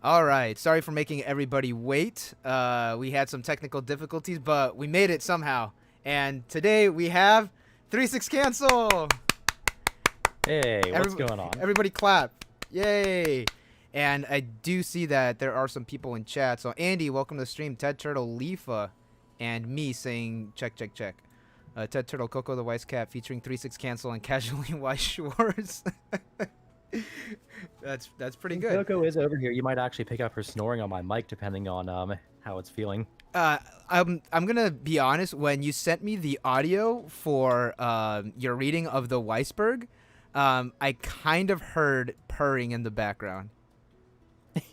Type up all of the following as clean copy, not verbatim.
All right. Sorry for making everybody wait. We had some technical difficulties, but we made it somehow. And today we have 3-6 cancel. Hey, what's Everybody, going on? everybody clap. Yay. And I do see that there are some people in chat. So Andy, welcome to the stream. Ted Turtle, Leafa, and me saying check, check, check. Ted Turtle, Coco the Weiss Cat featuring 3-6 cancel and casually Weiss Schwarz. That's pretty good. Coco is over here. You might actually pick up her snoring on my mic depending on how it's feeling. I'm gonna be honest. When you sent me the audio for your reading of the Weisberg, I kind of heard purring in the background.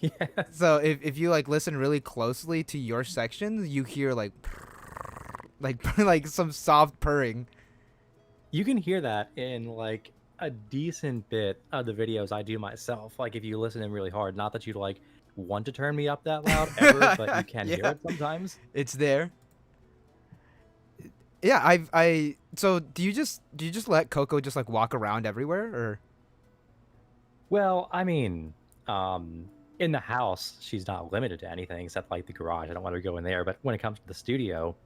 Yeah. So if you like listen really closely to your sections, you hear like like some soft purring. You can hear that in like a decent bit of the videos I do myself. Like if you listen in really hard, not that you like want to turn me up that loud ever, but you can hear it sometimes. It's there. Yeah, so do you just let Coco just like walk around everywhere or? Well, I mean, in the house, she's not limited to anything except like the garage. I don't want her to go in there. But when it comes to the studio,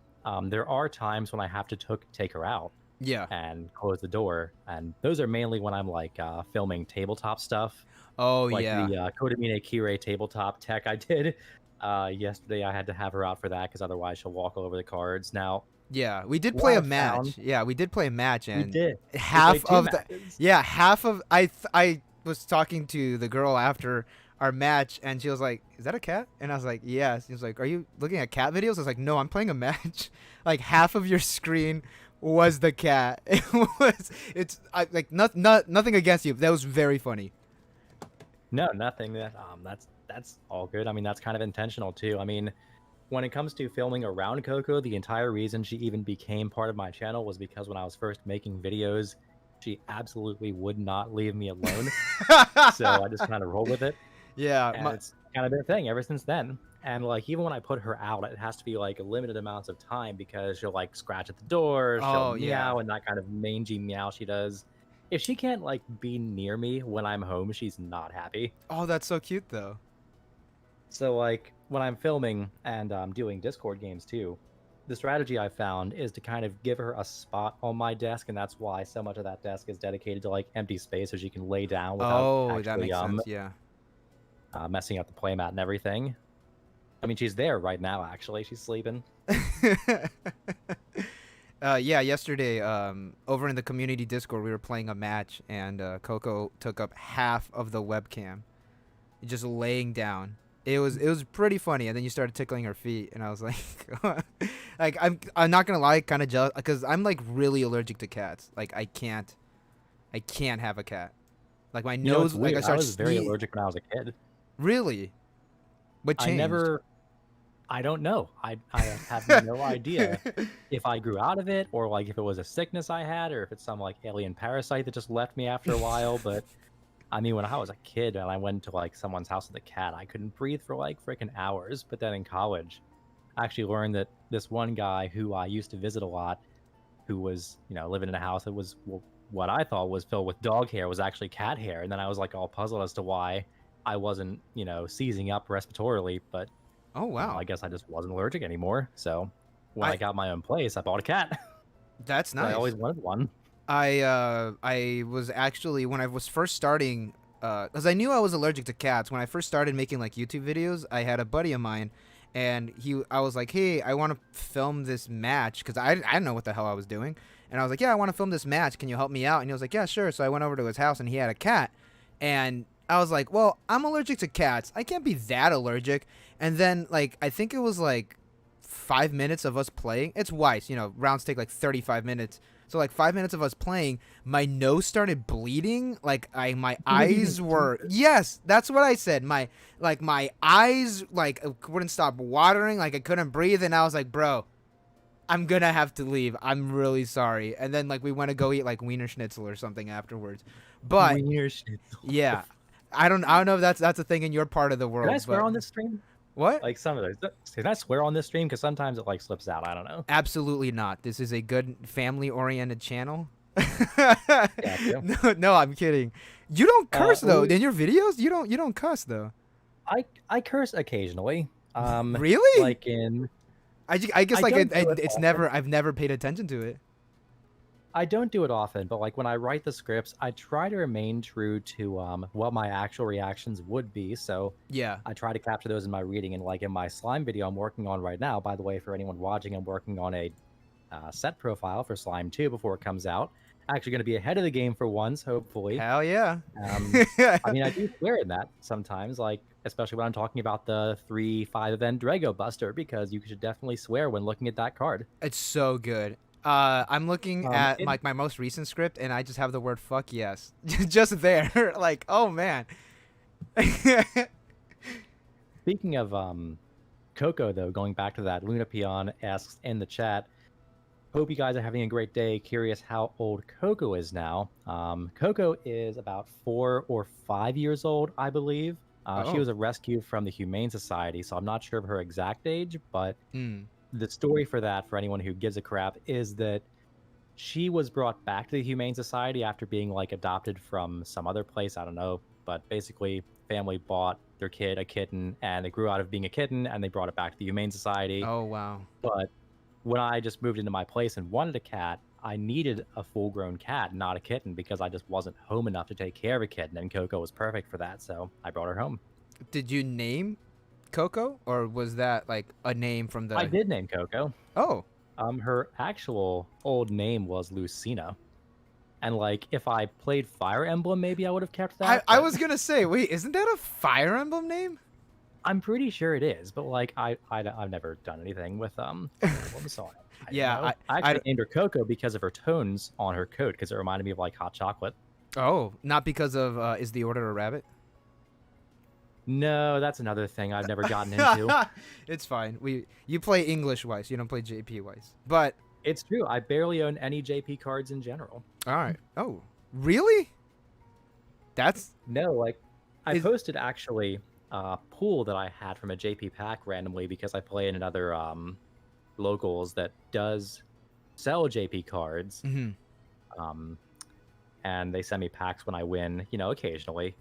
there are times when I have to take her out. Yeah. And close the door. And those are mainly when I'm like filming tabletop stuff. Oh, like yeah. the Kodamine Kirei tabletop tech I did yesterday. I had to have her out for that because otherwise she'll walk all over the cards. Now, yeah, we did play a match. Yeah, we did play a match, and we did. half of the half of I was talking to the girl after our match, and she was like, "Is that a cat?" And I was like, "Yes." She was like, "Are you looking at cat videos?" I was like, "No, I'm playing a match." Like half of your screen was the cat. Nothing against you. That was very funny. No, nothing. That's all good. I mean, that's kind of intentional too. I mean, when it comes to filming around Coco, the entire reason she even became part of my channel was because when I was first making videos, she absolutely would not leave me alone. So I just kind of rolled with it. Yeah, and it's kind of been a thing ever since then. And like even when I put her out, it has to be like limited amounts of time because she'll like scratch at the door, she'll meow, and that kind of mangy meow she does. If she can't like be near me when I'm home, she's not happy. Oh, that's so cute though. So like when I'm filming and doing Discord games too, the strategy I found is to kind of give her a spot on my desk, and that's why so much of that desk is dedicated to like empty space so she can lay down without actually, that makes sense. Yeah. Messing up the playmat and everything. I mean, she's there right now. Actually, she's sleeping. Yeah, yesterday, over in the community Discord, we were playing a match, and Coco took up half of the webcam, just laying down. It was pretty funny, and then you started tickling her feet, and I was like, like I'm not gonna lie, kind of jealous, because I'm like really allergic to cats. Like I can't have a cat. Like my nose, like I was very allergic when I was a kid. Really? What changed? I don't know. I have no idea if I grew out of it or like if it was a sickness I had or if it's some like alien parasite that just left me after a while. But I mean, when I was a kid and I went to like someone's house with a cat, I couldn't breathe for like freaking hours. But then in college, I actually learned that this one guy who I used to visit a lot, who was, you know, living in a house that was what I thought was filled with dog hair was actually cat hair. And then I was like all puzzled as to why I wasn't, you know, seizing up respiratorily, but oh wow, you know, I guess I just wasn't allergic anymore. So when I got my own place, I bought a cat. That's nice. I always wanted one. I was actually, when I was first starting, because I knew I was allergic to cats. When I first started making like YouTube videos, I had a buddy of mine, and I was like, hey, I want to film this match, because I didn't know what the hell I was doing. And I was like, yeah, I want to film this match. Can you help me out? And he was like, yeah, sure. So I went over to his house, and he had a cat. And I was like, well, I'm allergic to cats. I can't be that allergic. And then, like, I think it was like 5 minutes of us playing. It's Weiss, you know, rounds take like 35 minutes. So like 5 minutes of us playing, my nose started bleeding. Like my eyes were, yes, that's what I said. My eyes like wouldn't stop watering. Like I couldn't breathe. And I was like, bro, I'm gonna have to leave. I'm really sorry. And then like we went to go eat like Wiener Schnitzel or something afterwards. But Wiener Schnitzel. Yeah, I don't know if that's a thing in your part of the world. Can I swear on this stream? What? Like some of those. Can I swear on this stream? Because sometimes it like slips out. I don't know. Absolutely not. This is a good family-oriented channel. Yeah, No, I'm kidding. You don't curse though in your videos. You don't cuss though. I curse occasionally. Really? Like in I guess I like don't do it it's often. never I've never paid attention to it. I don't do it often, but like when I write the scripts, I try to remain true to what my actual reactions would be. So Yeah. I try to capture those in my reading. And like in my slime video I'm working on right now, by the way, for anyone watching, I'm working on a set profile for Slime 2 before it comes out. Actually, going to be ahead of the game for once, hopefully. Hell yeah. I mean, I do swear in that sometimes, like especially when I'm talking about the 3/5 event Drago Buster, because you should definitely swear when looking at that card. It's so good. I'm looking at In my most recent script, and I just have the word "fuck yes" just there. Like, oh man. Speaking of Coco, though, going back to that, Luna Peon asks in the chat, hope you guys are having a great day. Curious how old Coco is now. Coco is about 4 or 5 years old, I believe. She Oh. was a rescue from the Humane Society, so I'm not sure of her exact age, but Mm. the story for that, for anyone who gives a crap, is that she was brought back to the Humane Society after being like adopted from some other place. I don't know, but basically, family bought their kid a kitten, and they grew out of being a kitten, and they brought it back to the Humane Society. Oh wow. But when I just moved into my place and wanted a cat, I needed a full-grown cat, not a kitten, because I just wasn't home enough to take care of a kitten, and Coco was perfect for that, so I brought her home. Did you name Coco, or was that like a name from I the? did name Coco. Oh. Her actual old name was Lucina. And like, if I played Fire Emblem, maybe I would have kept that. I But was gonna say, wait, isn't that a Fire Emblem name? I'm pretty sure it is. But like, I've never done anything with Fire Emblem, so I don't Yeah, know. I actually named her Coco because of her tones on her coat, because it reminded me of like hot chocolate. oh, not because of is the order a rabbit? No, that's another thing I've never gotten into. It's fine. You play English Weiss, you don't play JP Weiss. But It's true. I barely own any JP cards in general. all right. Oh, really? That's No, like, I is posted actually a pool that I had from a JP pack randomly because I play in another locals that does sell JP cards. mhm. Um, and they send me packs when I win, occasionally.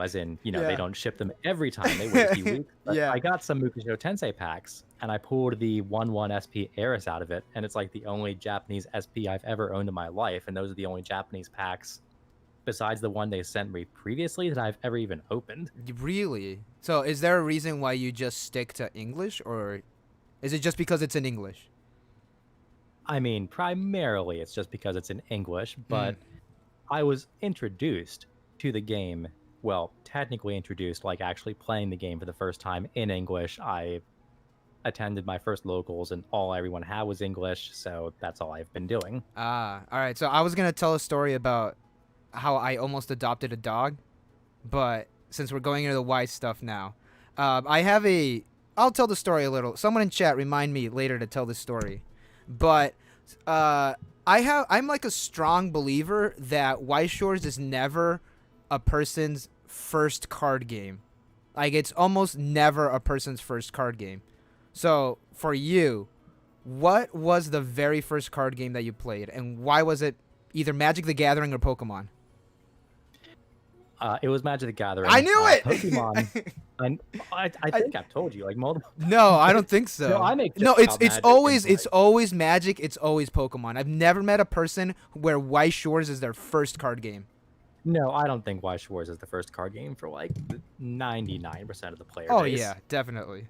As in, they Yeah. don't ship them every time. They wait a few weeks. But Yeah. I got some Mukusho Tensei packs, and I pulled the 1/1 SP Eris out of it, and it's like the only Japanese SP I've ever owned in my life, and those are the only Japanese packs, besides the one they sent me previously, that I've ever even opened. Really? So is there a reason why you just stick to English, or is it just because it's in English? I mean, primarily it's just because it's in English, Mm. but I was introduced to the game, well, technically introduced, like actually playing the game for the first time in English. I attended my first locals, and all everyone had was English, so that's all I've been doing. Ah, all right. So I was gonna tell a story about how I almost adopted a dog, but since we're going into the wise stuff now, I have a. I'll tell the story a little. Someone in chat remind me later to tell this story, but I'm like a strong believer that Weiss Schwarz is never a person's first card game. Like it's almost never a person's first card game. So for you, what was the very first card game that you played, and why was it either Magic the Gathering or Pokemon? It was Magic the Gathering. I knew it. Pokemon. I think I've told you like multiple. No, I don't think so. No, I make No, jokes about it's Magic always and, it's always Magic. It's always Pokemon. I've never met a person where Weiss Schwarz is their first card game. No, I don't think Weiss Schwarz is the first card game for like 99% of the player Oh base. yeah, definitely.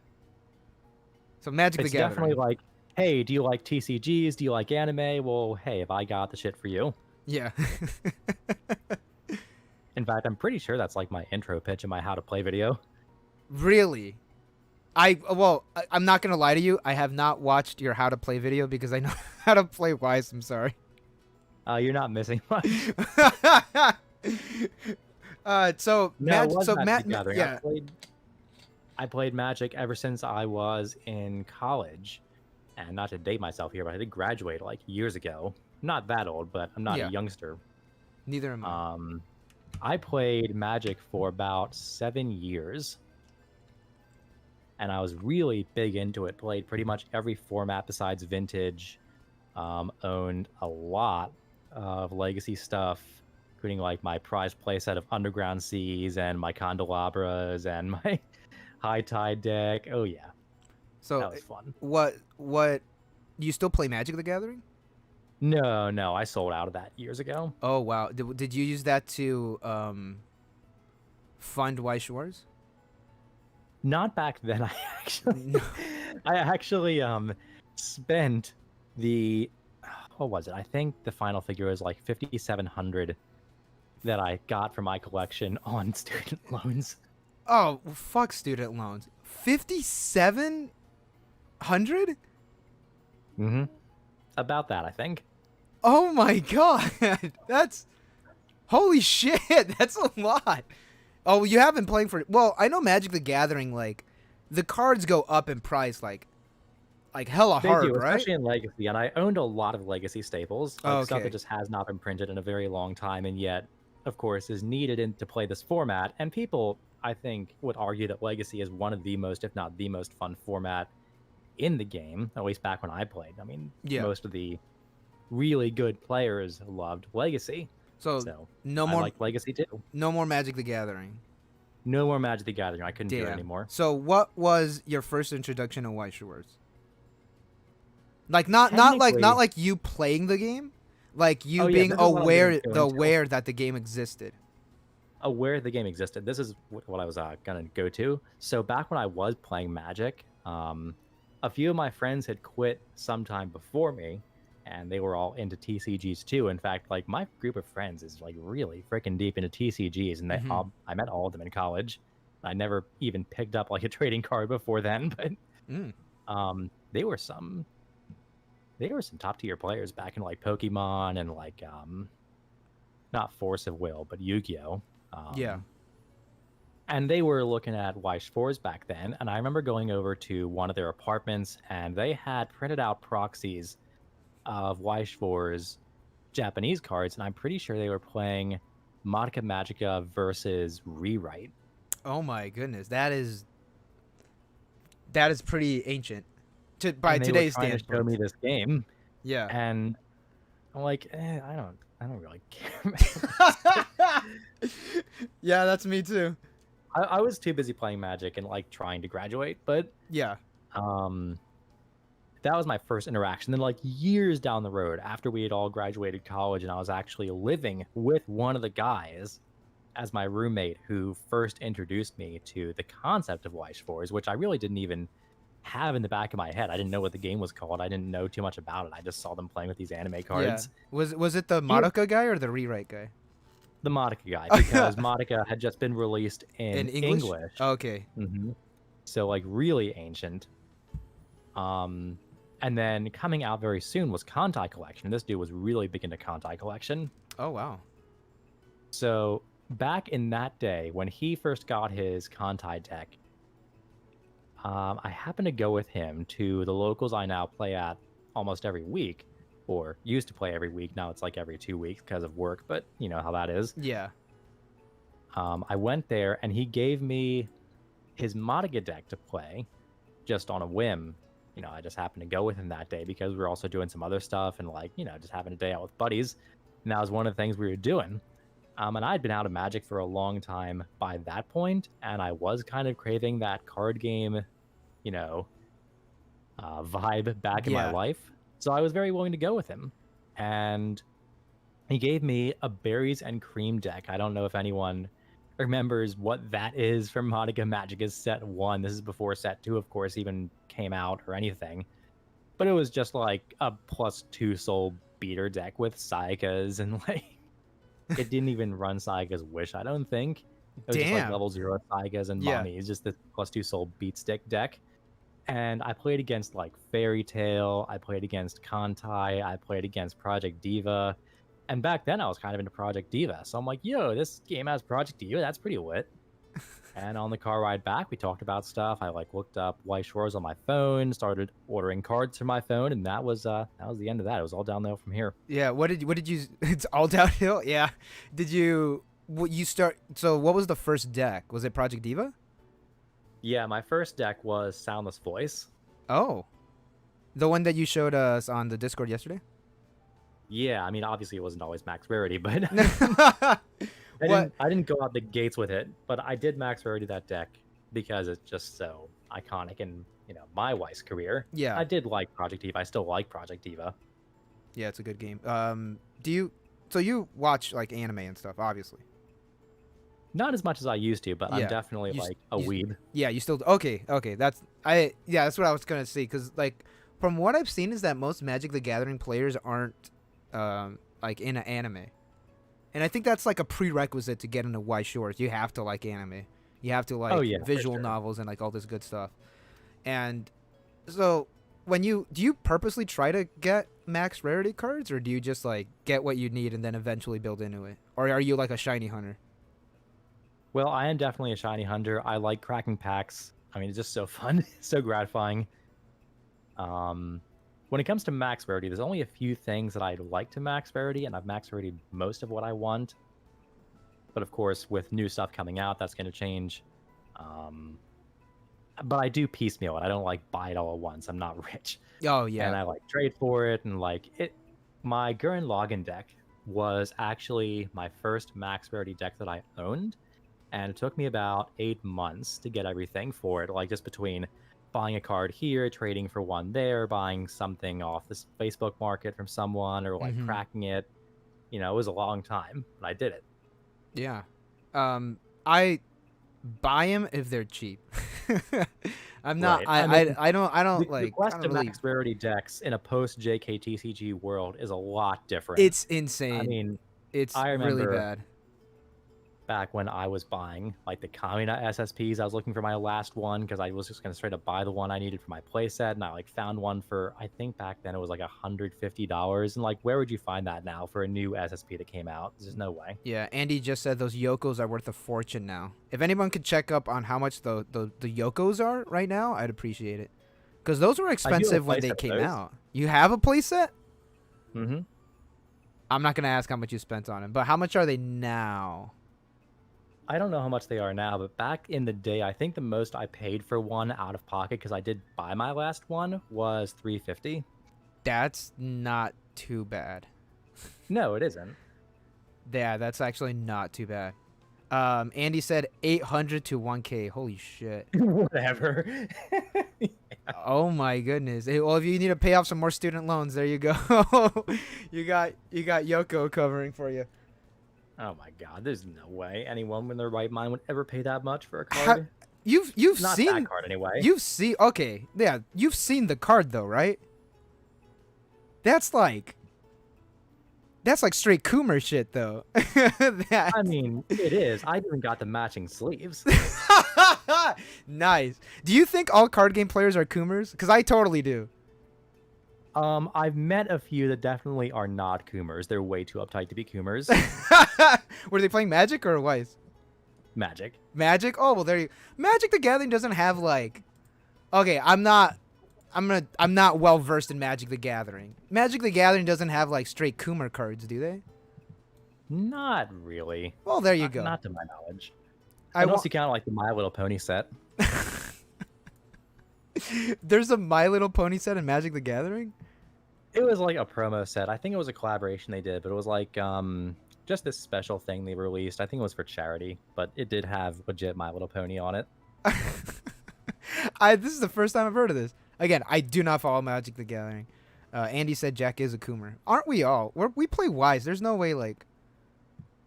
So Magic It's the Gathering. definitely like, hey, do you like TCGs? Do you like anime? Well, hey, have I got the shit for you? Yeah. In fact, I'm pretty sure that's like my intro pitch in my how to play video. Really? I'm not gonna lie to you. I have not watched your how to play video because I know how to play Wise. I'm sorry. You're not missing much. So No, it was so Magic the Gathering. yeah. I played Magic ever since I was in college. And not to date myself here, but I did graduate like years ago. Not that old, but I'm not Yeah. a youngster. Neither am I. I played Magic for about 7 years. And I was really big into it. Played pretty much every format besides Vintage. Owned a lot of Legacy stuff. including like my prized playset of Underground Seas and my candelabras and my High Tide deck. Oh yeah, So, that was fun. what? You still play Magic the Gathering? No, no, I sold out of that years ago. Oh wow. Did you use that to fund Weiss Schwarz? Not back then. No. I actually spent the what was it? I think the final figure was like 5,700 that I got from my collection on student loans. Oh fuck student loans. 5,700? Mm-hmm. About that, I think. Oh my god. That's holy shit. That's a lot. Oh, you have been playing for. Well, I know Magic the Gathering. Like, the cards go up in price, like hella They hard, do, right? especially in Legacy, and I owned a lot of Legacy staples, like stuff Okay. that just has not been printed in a very long time, and yet, of course, is needed to play this format. And people, I think, would argue that Legacy is one of the most, if not the most fun format in the game, at least back when I played. I mean, Yeah. most of the really good players loved Legacy, So so no I more, like Legacy too. no more Magic the Gathering. No more Magic the Gathering. I couldn't do it Damn. anymore. So what was your first introduction to Weiss Schwarz? Like not like you playing the game, like you Oh, yeah, being this is what I'm aware gonna go into. aware that the game existed. Aware the game existed. This is what I was gonna go to. So back when I was playing Magic, a few of my friends had quit sometime before me, and they were all into TCGs too. In fact, like my group of friends is like really freaking deep into TCGs, and Mhm. I met all of them in college. I never even picked up like a trading card before then, but Mm. they were some top tier players back in like Pokemon and like not Force of Will, but Yu-Gi-Oh. Yeah. And they were looking at Weiss Schwarz back then, and I remember going over to one of their apartments, and they had printed out proxies of Weiss Schwarz Japanese cards, and I'm pretty sure they were playing Madoka Magica versus Rewrite. Oh my goodness, that is pretty ancient, by And they were today's trying to show me standpoint. this game, Yeah. and I'm like, I don't really care. Yeah, that's me too. I was too busy playing Magic and like trying to graduate, but Yeah. um that was my first interaction. Then like years down the road after we had all graduated college and I was actually living with one of the guys as my roommate who first introduced me to the concept of Weiss Schwarz, which I really didn't even have in the back of my head. I didn't know what the game was called. I didn't know too much about it. I just saw them playing with these anime cards. Yeah. Was it the Madoka guy or the rewrite guy? The Madoka guy, because Madoka had just been released in English? English. Okay. hmm So like really ancient. And then coming out very soon was Kantai Collection. This dude was really big into Kantai Collection. Oh wow. So back in that day, when he first got his Kantai deck, I happened to go with him to the locals I now play at almost every week, or used to play every week. Now it's like every 2 weeks because of work, but you know how that is. Yeah. I went there and he gave me his Madoka deck to play just on a whim. You know, I just happened to go with him that day because we were also doing some other stuff and like, you know, just having a day out with buddies. And that was one of the things we were doing. And I'd been out of Magic for a long time by that point, and I was kind of craving that card game, you know, vibe back in my Yeah. life. So I was very willing to go with him. And he gave me a berries and cream deck. I don't know if anyone remembers what that is from Madoka Magica's set 1. This is before set 2, of course, even came out or anything. But it was just like a +2 soul beater deck with Saikas, and like it didn't even run Saiga's Wish, I don't think. It was just like Damn. level 0 Saigas and Yeah. Mommies, just this +2 soul beat stick deck. And I played against like Fairy Tail, I played against Kantai, I played against Project Diva. And back then I was kind of into Project Diva. So I'm like, yo, this game has Project Diva, that's pretty lit. And on the car ride back, we talked about stuff. I like looked up Weiss Schwarz on my phone, started ordering cards from my phone, and that was the end of that. It was all downhill from here. Yeah. What did you? It's all downhill. Yeah. Did you? What you start? So what was the first deck? Was it Project Diva? Yeah, my first deck was Soundless Voice. Oh, the one that you showed us on the Discord yesterday. Yeah, I mean, obviously it wasn't always max rarity, but What? I didn't go out the gates with it. But I did max rarity that deck because it's just so iconic in my Weiss career. Yeah, I did like Project Diva. I still like Project Diva. yeah, it's a good game. Do you? So you watch like anime and stuff, obviously. Not as much as I used to, but I'm Yeah. definitely You, like a you, weeb. yeah, you still okay? Okay, that's I. Yeah, that's what I was gonna say. Cause like, from what I've seen is that most Magic the Gathering players aren't, like in an anime, and I think that's like a prerequisite to get into Weiss Schwarz. You have to like anime. You have to Oh like yeah, for visual sure. novels and like all this good stuff. And so, when do you purposely try to get max rarity cards, or do you just like get what you need and then eventually build into it, or are you like a shiny hunter? Well, I am definitely a shiny hunter. I like cracking packs. I mean, it's just so fun, so gratifying. Um, when it comes to max rarity, there's only a few things that I'd like to max rarity, and I've max rarity most of what I want. But of course, with new stuff coming out, that's going to change. Um, but I do piecemeal it. I don't like buy it all at once. I'm not rich, Oh and yeah. I like trade for it, and like it. My Gurren Lagann deck was actually my first max rarity deck that I owned, and it took me about 8 months to get everything for it. Like just between buying a card here, trading for one there, buying something off this Facebook market from someone, or like Mm-hmm. cracking it. It was a long time, but I did it. Yeah. I buy them if they're cheap. I'm not. Right. I mean, I the, don't the like. I quest don't to really. max rarity decks in a post JKTCG world is a lot different. It's I insane. mean, It's I really remember bad. back when I was buying like the Kamina SSPs. I was looking for my last one because I was just gonna straight up buy the one I needed for my playset, and I like found one for, I think back then it was like $150. And like, where would you find that now for a new SSP that came out? There's no way. Yeah. Andy just said those Yokos are worth a fortune now. If anyone could check up on how much the Yokos are right now, I'd appreciate it. Because those were I do have a expensive when they playset of came those. out. You have a playset? Mm-hmm. I'm not gonna ask how much you spent on it, but how much are they now? I don't know how much they are now, but back in the day, I think the most I paid for one out of pocket, because I did buy my last one, was 350. That's not too bad. No, it isn't. Yeah, that's actually not too bad. Andy said 800 to 1K. Holy shit. Whatever. Oh my goodness. Hey, well, if you need to pay off some more student loans, there you go. you got Yoko covering for you. Oh my god, there's no way anyone in their right mind would ever pay that much for a Ha- card. you've Not seen that card anyway. you've seen okay, yeah, you've seen the card though, right? That's like straight Coomer shit though. That I mean, it is. I even got the matching sleeves. Nice. Do you think all card game players are Coomers? Because I totally do. I've met a few that definitely are not Coomers. They're way too uptight to be Coomers. Were they playing Magic or Weiss? Magic. Magic? Oh well, there you. Magic the Gathering doesn't have like. Okay, I'm not well versed in Magic the Gathering. Magic the Gathering doesn't have like straight Coomer cards, do they? Not really. Well, there you Not, go. not to my knowledge. I Unless want. you count like the My Little Pony set. There's a My Little Pony set in Magic the Gathering. It was like a promo set. I think it was a collaboration they did, but it was like just this special thing they released. I think it was for charity, but it did have legit My Little Pony on it. This is the first time I've heard of this. Again, I do not follow Magic the Gathering. Andy said Jack is a Coomer. Aren't we all? We play Wise. There's no way like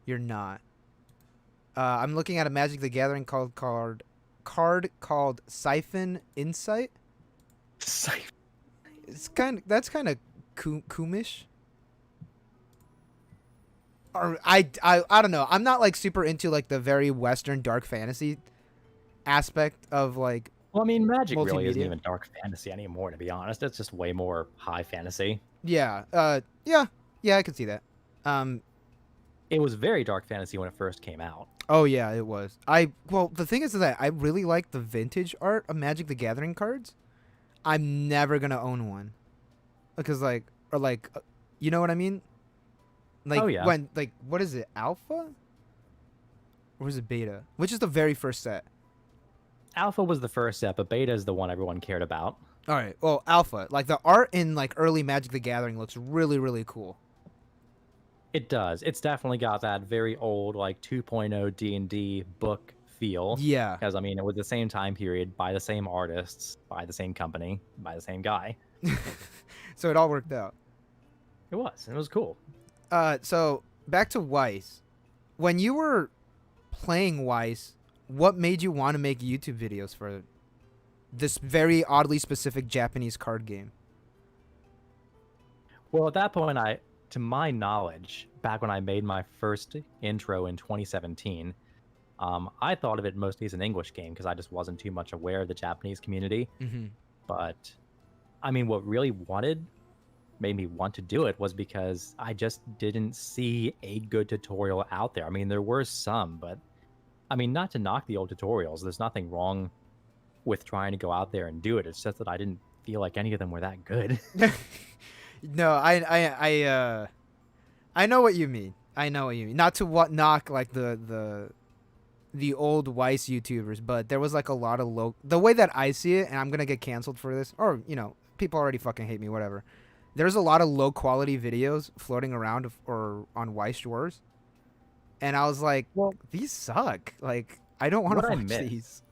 you're not. I'm looking at a Magic the Gathering card called Siphon Insight. That's kind of Coomish. Or I don't know. I'm not like super into like the very Western dark fantasy aspect of like Well, I mean, Magic really isn't multimedia. even dark fantasy anymore, to be honest. It's just way more high fantasy. Yeah. Yeah, I can see that. It was very dark fantasy when it first came out. Oh yeah, it was. Well, the thing is that I really like the vintage art of Magic the Gathering cards. I'm never gonna own one, because you know what I mean? Like Oh, yeah. when what is it, Alpha? Or is it Beta? Which is the very first set? Alpha was the first set, but Beta is the one everyone cared about. All right. Well, Alpha. Like the art in like early Magic the Gathering looks really really cool. It does. It's definitely got that very old, like 2.0 D&D book feel. Yeah. Because I mean, it was the same time period, by the same artists, by the same company, by the same guy. So it all worked out. It was. It was cool. So back to Weiss. When you were playing Weiss, what made you want to make YouTube videos for this very oddly specific Japanese card game? Well, at that point, to my knowledge, back when I made my first intro in 2017, I thought of it mostly as an English game because I just wasn't too much aware of the Japanese community. Mm-hmm. But I mean, what really made me want to do it was because I just didn't see a good tutorial out there. I mean, there were some, but I mean, not to knock the old tutorials. There's nothing wrong with trying to go out there and do it. It's just that I didn't feel like any of them were that good. No, I know what you mean. I know what you mean. Not to knock like the old Weiss YouTubers, but there was like a lot of the way that I see it, and I'm gonna get canceled for this, or people already fucking hate me, whatever. There's a lot of low quality videos floating around or on Weiss Schwarz, and I was like, Well, these suck. Like, I don't want to watch these.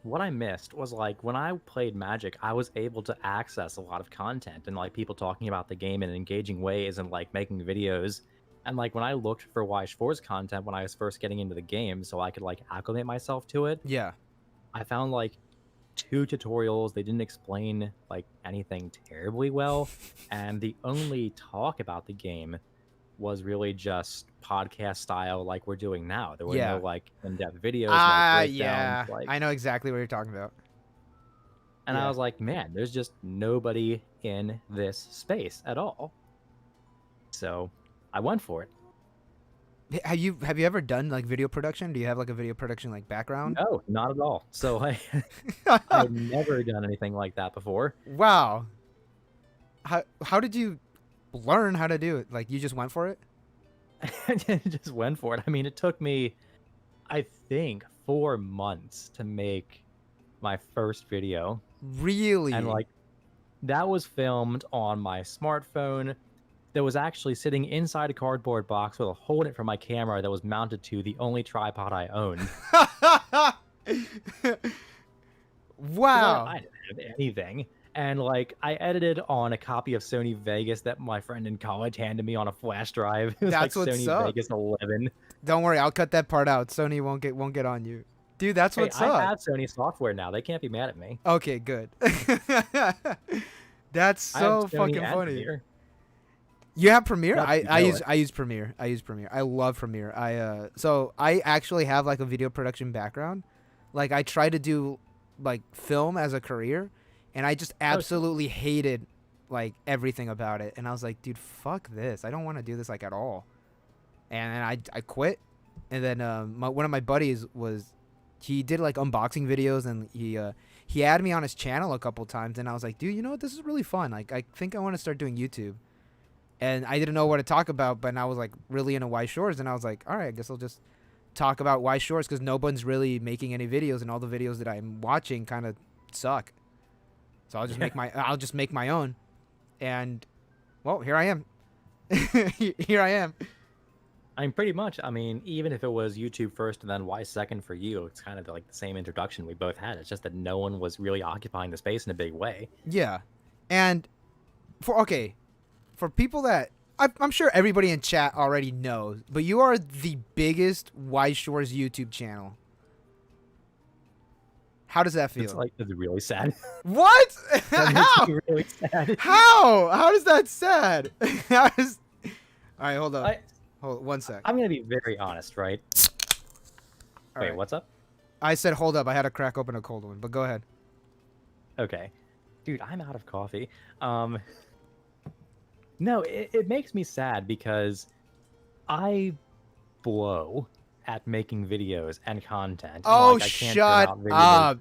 What I missed was like when I played Magic, I was able to access a lot of content and like people talking about the game in engaging ways and like making videos. And like when I looked for Weiss Schwarz content when I was first getting into the game, so I could like acclimate myself to it, Yeah. I found like 2 tutorials. They didn't explain like anything terribly well, and the only talk about the game was really just podcast style like we're doing now. There were no like in-depth videos, no breakdowns. Yeah. Like, I know exactly what you're talking about. and I was like, man, there's just nobody in this space at all. So I went for it. Have you ever done like video production? Do you have like a video production like background? No, not at all. So I've never done anything like that before. Wow. How did you learn how to do it? Like, you just went for it? Just went for it. I mean, it took me, I think, 4 months to make my first video. Really? And like, that was filmed on my smartphone that was actually sitting inside a cardboard box with a hole in it for my camera that was mounted to the only tripod I owned. Wow. I didn't have anything. And like, I edited on a copy of Sony Vegas that my friend in college handed me on a flash drive. It was That's like what's Sony up. Vegas 11. Don't worry, I'll cut that part out. Sony won't get on you. Dude, that's Hey, what's I up. have Sony software now. They can't be mad at me. Okay, good. That's I have so Sony fucking and funny. Premiere. You have Premiere? Not that you I know use it. I use Premiere. I use Premiere. I love Premiere. So I actually have like a video production background. Like, I try to do like film as a career, and I just absolutely hated like everything about it. And I was like, dude, fuck this. I don't want to do this like at all. And then I quit. And then one of my buddies he did like unboxing videos, and he had me on his channel a couple times, and I was like, dude, you know what? This is really fun. Like, I think I want to start doing YouTube. And I didn't know what to talk about, but I was like really into Weiss Schwarz, and I was like, all right, I guess I'll just talk about Weiss Schwarz because no one's really making any videos, and all the videos that I'm watching kind of suck. So I'll just make my own, and well, here I am. Here I am. I mean, pretty much. I mean, even if it was YouTube first and then Weiss second for you, it's kind of like the same introduction we both had. It's just that no one was really occupying the space in a big way. Yeah, and for people that I'm sure everybody in chat already knows, but you are the biggest Weiss Schwarz YouTube channel. How does that feel? It's really sad. What? That How? makes me really sad. How? How is that sad? All right, hold on. Hold 1 sec. I'm gonna be very honest, right? All Wait, right. what's up? I said hold up. I had to crack open a cold one, but go ahead. Okay. Dude, I'm out of coffee. No, it makes me sad because I blow at making videos and content. Oh, I can't shut turn out videos. up.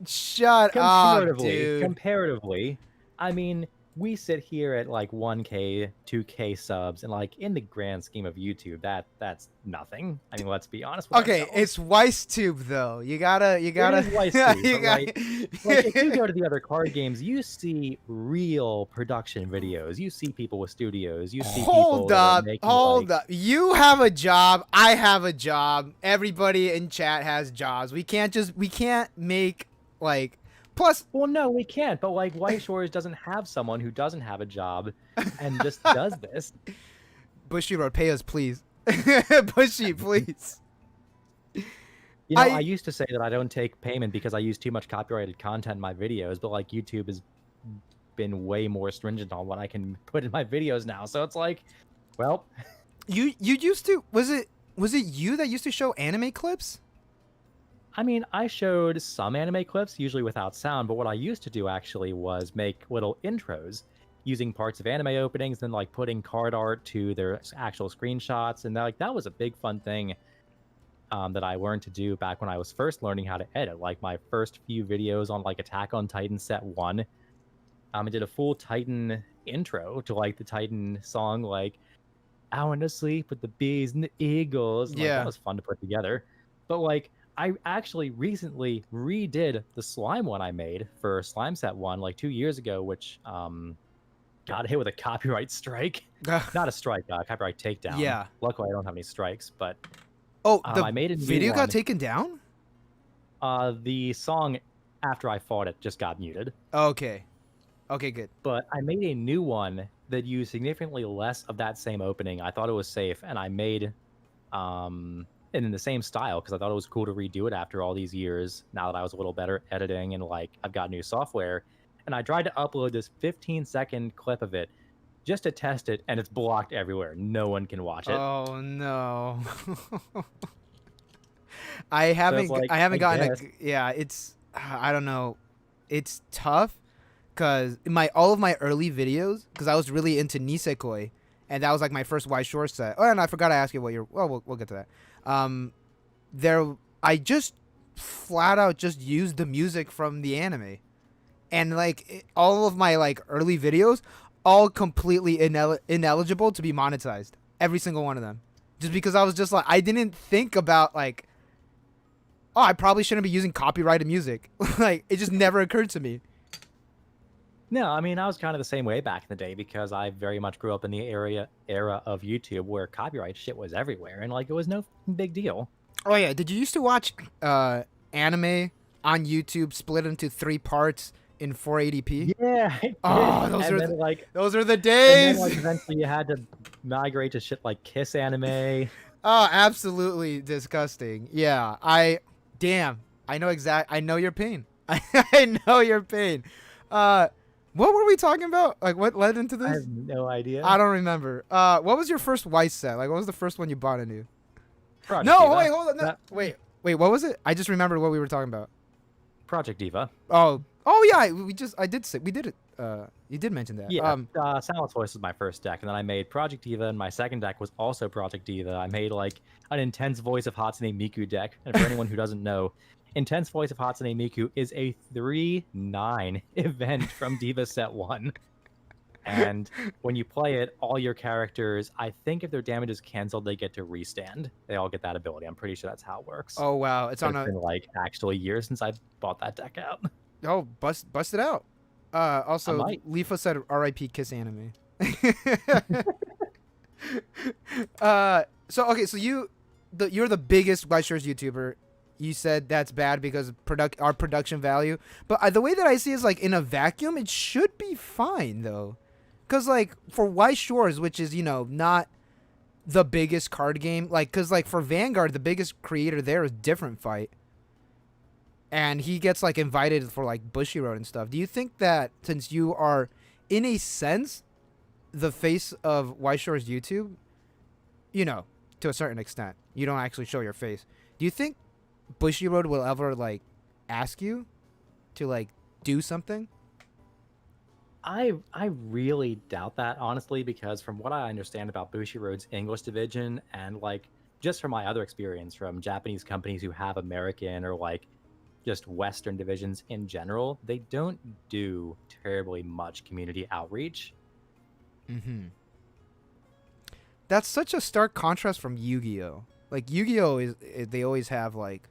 Shut up, dude. Comparatively, I mean, we sit here at like 1K, 2K subs, and like in the grand scheme of YouTube, that's nothing. I mean, let's be honest with Okay, ourselves. it's WeissTube though. You gotta, It is Weiss too, you but like if you got. go to the other card games, you see real production videos. You see people with studios. You see people Hold that are up, making hold like, up. You have a job. I have a job. Everybody in chat has jobs. We can't make like. Plus, well, no, we can't. But like Weiss Schwarz doesn't have someone who doesn't have a job and just does this. Bushy Road, pay us, please. Bushy, please. You know, I used to say that I don't take payment because I use too much copyrighted content in my videos, but like YouTube has been way more stringent on what I can put in my videos now. So it's like, well, you used to was it you that used to show anime clips? I mean, I showed some anime clips, usually without sound, but what I used to do actually was make little intros using parts of anime openings and like putting card art to their actual screenshots, and that was a big fun thing that I learned to do back when I was first learning how to edit. Like my first few videos on like Attack on Titan Set 1, I did a full Titan intro to like the Titan song, like I want to sleep with the bees and the eagles. Like, Yeah. that was fun to put together. But like I actually recently redid the slime one I made for Slime Set 1 like 2 years ago, which got hit with a copyright strike. Not a strike, copyright takedown. Yeah. Luckily I don't have any strikes, but Oh, the I made a new video got one. taken down? The song after I fought it just got muted. Okay. Okay, good. But I made a new one that used significantly less of that same opening. I thought it was safe, and I made and in the same style because I thought it was cool to redo it after all these years. Now that I was a little better editing and like I've got new software, and I tried to upload this 15-second clip of it just to test it, and it's blocked everywhere. No one can watch it. Oh no. I haven't like, I haven't I gotten guess. yeah, it's I don't know. It's tough cuz all of my early videos cuz I was really into Nisekoi and that was like my first Weiss Schwarz set. Oh, and I forgot to ask you what your we'll get to that. I just flat out just used the music from the anime. And like all of my like early videos all completely ineligible to be monetized. Every single one of them. Just because I was just like I didn't think about like oh, I probably shouldn't be using copyrighted music. Like it just never occurred to me. No, I mean I was kind of the same way back in the day because I very much grew up in the era of YouTube where copyright shit was everywhere and like it was no big deal. Oh yeah, did you used to watch anime on YouTube split into 3 parts in 480p? Yeah. Oh, those are the And days. then like eventually you had to migrate to shit like Kiss anime. Oh, absolutely disgusting. Yeah, I know your pain. I know your pain. What were we talking about? Like what led into I this? have no idea. I don't remember. What was your first Weiss set? Like what was the first one you bought into? Project No, Diva. wait, hold on. No, wait, what was it? I just remembered what we were talking about. Project Diva. Oh yeah, we did it. You did mention that. Yeah, Silence Voice was my first deck, and then I made Project Diva, and my second deck was also Project Diva. I made like an Intense Voice of Hatsune Miku deck, and for anyone who doesn't know, Intense Voice of Hatsune Miku is a 3/9 event from Diva Set 1. And when you play it, all your characters, I think if their damage is canceled, they get to restand. They all get that ability. I'm pretty sure that's how it works. Oh wow, it's But on it's a. been like actually years since I bought that deck out. Oh, bust it out. Also, might. Leafa said R.I.P. Kiss Anime. So okay, so you're the biggest Weiss Schwarz YouTuber. You said that's bad because of our production value, but the way that I see it is like in a vacuum, it should be fine though, because like for Weiss Schwarz, which is not the biggest card game, like because like for Vanguard, the biggest creator there is Different Fight. And he gets like invited for like Bushiroad and stuff. Do you think that since you are, in a sense, the face of Weiss Schwarz YouTube, to a certain extent, you don't actually show your face. Do you think Bushiroad will ever like ask you to like do something? I really doubt that, honestly, because from what I understand about Bushiroad's English division and like just from my other experience from Japanese companies who have American or like just Western divisions in general, they don't do terribly much community outreach. Mm-hmm. That's such a stark contrast from Yu-Gi-Oh. Like Yu-Gi-Oh they always have like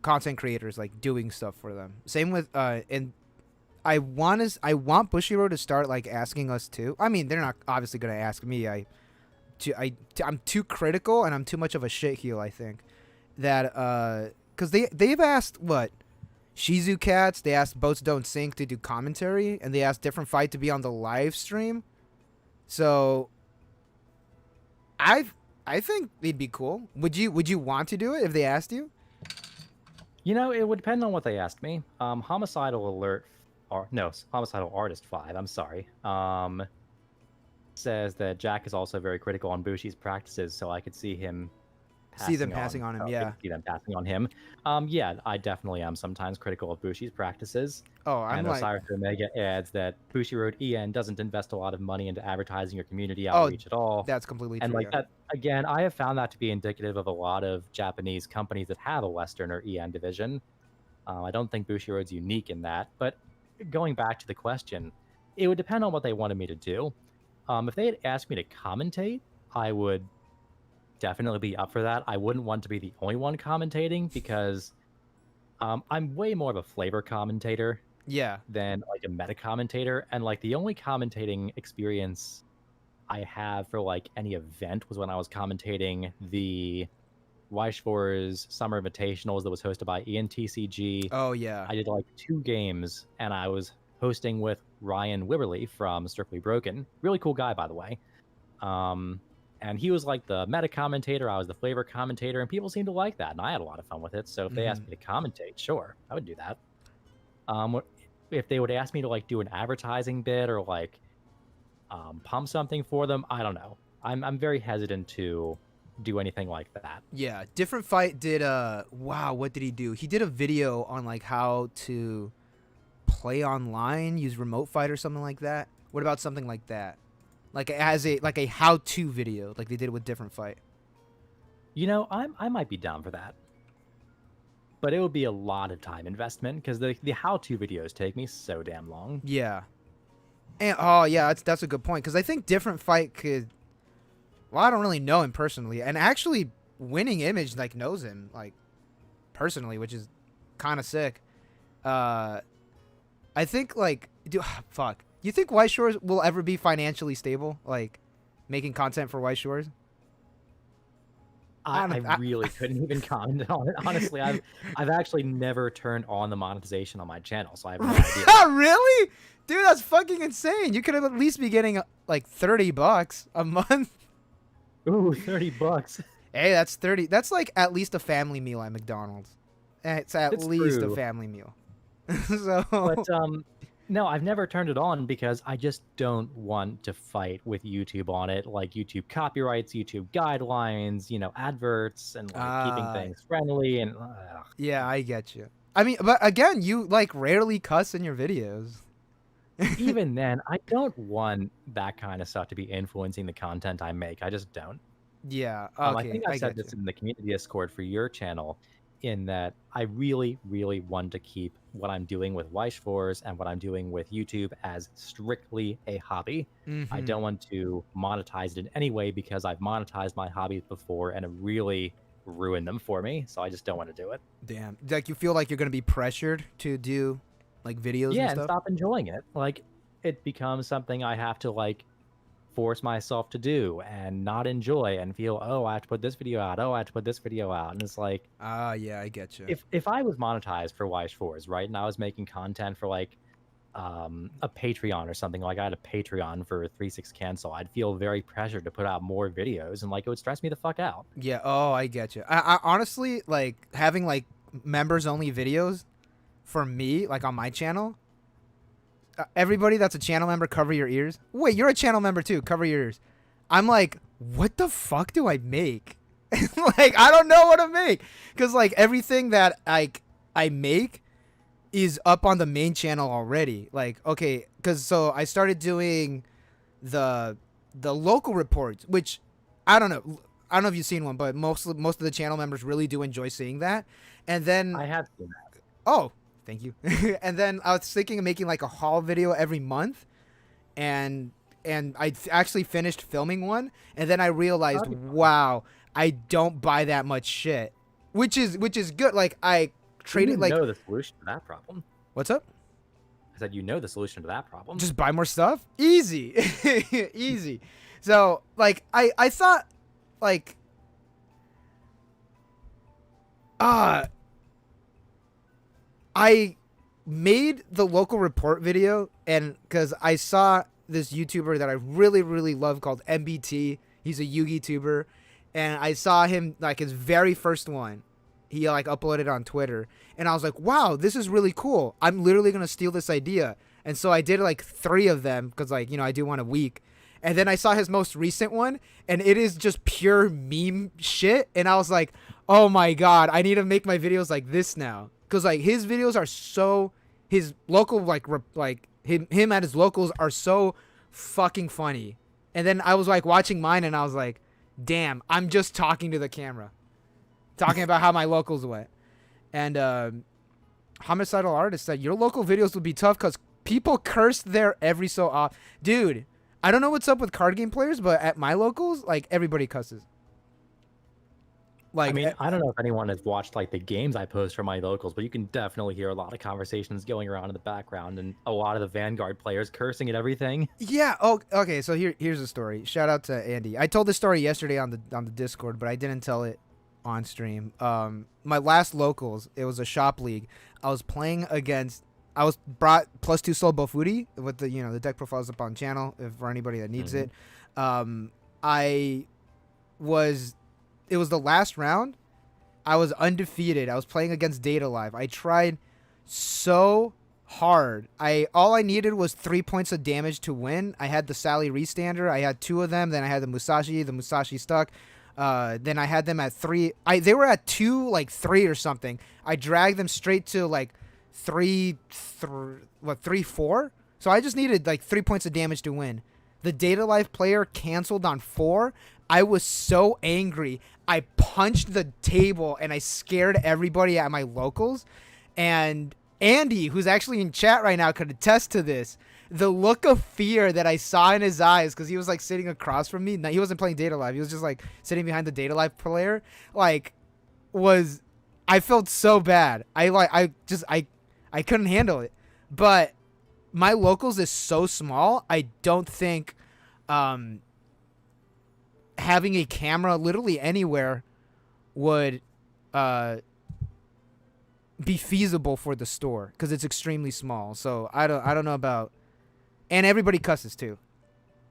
content creators like doing stuff for them. Same with and I want Bushiroad to start like asking us too. I mean, they're not obviously gonna ask me. I'm too critical and I'm too much of a shitheel. I think that because they've asked what Shizu Cats, they asked Boats Don't Sink to do commentary, and they asked Different Fight to be on the live stream. So I think it'd be cool. Would you want to do it if they asked you? You know, it would depend on what they asked me. Homicidal Artist 5, I'm sorry. Says that Jack is also very critical on Bushi's practices, so I could see him passing on him, yeah. See them passing on him. Yeah, I definitely am sometimes critical of Bushi's practices. Oh, I'm and like Osiris Omega adds that Bushiroad EN doesn't invest a lot of money into advertising or community outreach at all. That's completely and true. Like that again, I have found that to be indicative of a lot of Japanese companies that have a Western or EN division. I don't think Bushiroad's unique in that, but going back to the question, it would depend on what they wanted me to do. If they had asked me to commentate, I would definitely be up for that. I wouldn't want to be the only one commentating because I'm way more of a flavor commentator than like a meta commentator. And like the only commentating experience I have for like any event was when I was commentating the Weiss Schwarz Summer Invitationals that was hosted by ENTCG. Oh, yeah. I did like 2 games and I was hosting with Ryan Wibberley from Strictly Broken. Really cool guy, by the way. And he was like the meta commentator. I was the flavor commentator, and people seemed to like that. And I had a lot of fun with it. So if they asked me to commentate, sure, I would do that. If they would ask me to like do an advertising bit or like pump something for them, I don't know. I'm very hesitant to do anything like that. Yeah, Different Fight did wow, what did he do? He did a video on like how to play online, use remote fight or something like that. What about something like that? Like as a how-to video, like they did with Different Fight. You know, I might be down for that, but it would be a lot of time investment because the how-to videos take me so damn long. Yeah, and oh yeah, that's a good point because I think Different Fight could. Well, I don't really know him personally, and actually, Winning Image like knows him like personally, which is kind of sick. I think like, fuck. You think Weiss Schwarz will ever be financially stable, like making content for Weiss Schwarz? I really couldn't even comment on it. Honestly, I've actually never turned on the monetization on my channel, so I have no idea. Really? Dude, that's fucking insane. You could at least be getting like $30 a month. Ooh, $30. Hey, that's 30. That's like at least a family meal at McDonald's. It's at least true. A family meal. So But no, I've never turned it on because I just don't want to fight with YouTube on it. Like YouTube copyrights, YouTube guidelines, you know, adverts, and like keeping things friendly. And yeah, I get you. I mean, but again, you like rarely cuss in your videos. Even then, I don't want that kind of stuff to be influencing the content I make. I just don't. Yeah. Okay, I think I said this in the community Discord for your channel, in that I really, really want to keep what I'm doing with Weiss Schwarz and what I'm doing with YouTube as strictly a hobby. Mm-hmm. I don't want to monetize it in any way because I've monetized my hobbies before and it really ruined them for me. So I just don't want to do it. Damn. Like you feel like you're going to be pressured to do like videos and stuff? Stop enjoying it. Like it becomes something I have to like force myself to do and not enjoy and feel, oh, I have to put this video out. Oh, I have to put this video out. And it's like, yeah, I get you. If I was monetized for Weiss Schwarz, right, and I was making content for like a Patreon or something, like I had a Patreon for 3-6 Cancel, I'd feel very pressured to put out more videos and like it would stress me the fuck out. Yeah. Oh, I get you. I honestly like having like members only videos for me, like on my channel. Everybody that's a channel member, cover your ears. Wait, you're a channel member too. Cover your ears. I'm like, what the fuck do I make? Like, I don't know what to make. Because, like, everything that I make is up on the main channel already. Like, okay, because so I started doing the local reports, which, I don't know. I don't know if you've seen one, but most of the channel members really do enjoy seeing that. And then I have seen that. oh, thank you. And then I was thinking of making like a haul video every month, and I actually finished filming one, and then I realized, wow, I don't buy that much shit, which is good. Like I traded like know the solution to that problem. what's up? I said, you know the solution to that problem. Just buy more stuff. Easy, easy. So like I thought like I made the local report video, and because I saw this YouTuber that I really, really love called MBT. He's a Yugi tuber, and I saw him like his very first one. He like uploaded on Twitter, and I was like, wow, this is really cool. I'm literally gonna steal this idea. And so I did like 3 of them because like, you know, I do one a week. And then I saw his most recent one, and it is just pure meme shit. And I was like, oh my God, I need to make my videos like this now. Because like his videos are so, his local like him at his locals are so fucking funny. And then I was like watching mine, and I was like, damn, I'm just talking to the camera, talking about how my locals went. And Homicidal Artist said, your local videos will be tough because people curse there every so often. Dude, I don't know what's up with card game players, but at my locals, like everybody cusses. Like, I mean, I don't know if anyone has watched like the games I post for my locals, but you can definitely hear a lot of conversations going around in the background, and a lot of the Vanguard players cursing at everything. yeah. Oh, okay. So here's the story. Shout out to Andy. I told this story yesterday on the Discord, but I didn't tell it on stream. My last locals, it was a shop league. I was playing against. I was brought +2 Soul Bofuri with the, you know, the deck profiles up on channel if for anybody that needs it. It was the last round. I was undefeated. I was playing against Data Live. I tried so hard. All I needed was 3 points of damage to win. I had the Sally Restander. I had 2 of them. Then I had the Musashi. The Musashi stuck. Then I had them at 3. They were at 2, like 3 or something. I dragged them straight to like 3, 4. So I just needed like 3 points of damage to win. The Data Life player canceled on 4. I was so angry. I punched the table and I scared everybody at my locals. And Andy, who's actually in chat right now, could attest to this. The look of fear that I saw in his eyes, because he was like sitting across from me. Now, he wasn't playing Data Live. He was just like sitting behind the Data Live player. Like, I felt so bad. I couldn't handle it. But my locals is so small. I don't think having a camera literally anywhere would be feasible for the store because it's extremely small. So I don't know about, and everybody cusses too.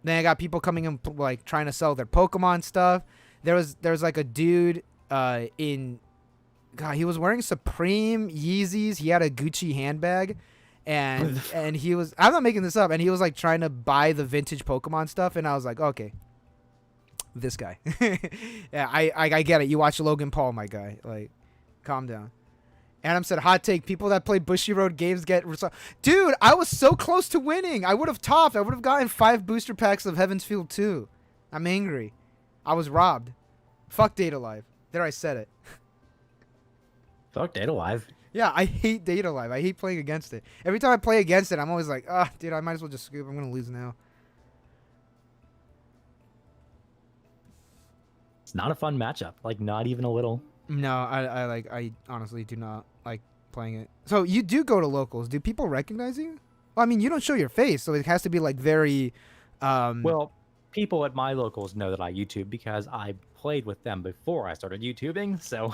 Then I got people coming in like trying to sell their Pokemon stuff. There was like a dude he was wearing Supreme Yeezys. He had a Gucci handbag. And he was, I'm not making this up, and he was like trying to buy the vintage Pokemon stuff, and I was like, okay, this guy. Yeah, I get it. You watch Logan Paul, my guy. Like, calm down. Adam said, hot take, people that play Bushy Road games get... Dude, I was so close to winning. I would have topped. I would have gotten 5 booster packs of Heaven's Field 2. I'm angry. I was robbed. Fuck Data Live. There, I said it. Fuck Data Live. Yeah, I hate Data Live. I hate playing against it. Every time I play against it, I'm always like, dude, I might as well just scoop. I'm going to lose now. It's not a fun matchup. Like, not even a little. No, I honestly do not like playing it. So you do go to locals. Do people recognize you? Well, I mean, you don't show your face, so it has to be like very... Well, people at my locals know that I YouTube because I played with them before I started YouTubing, so...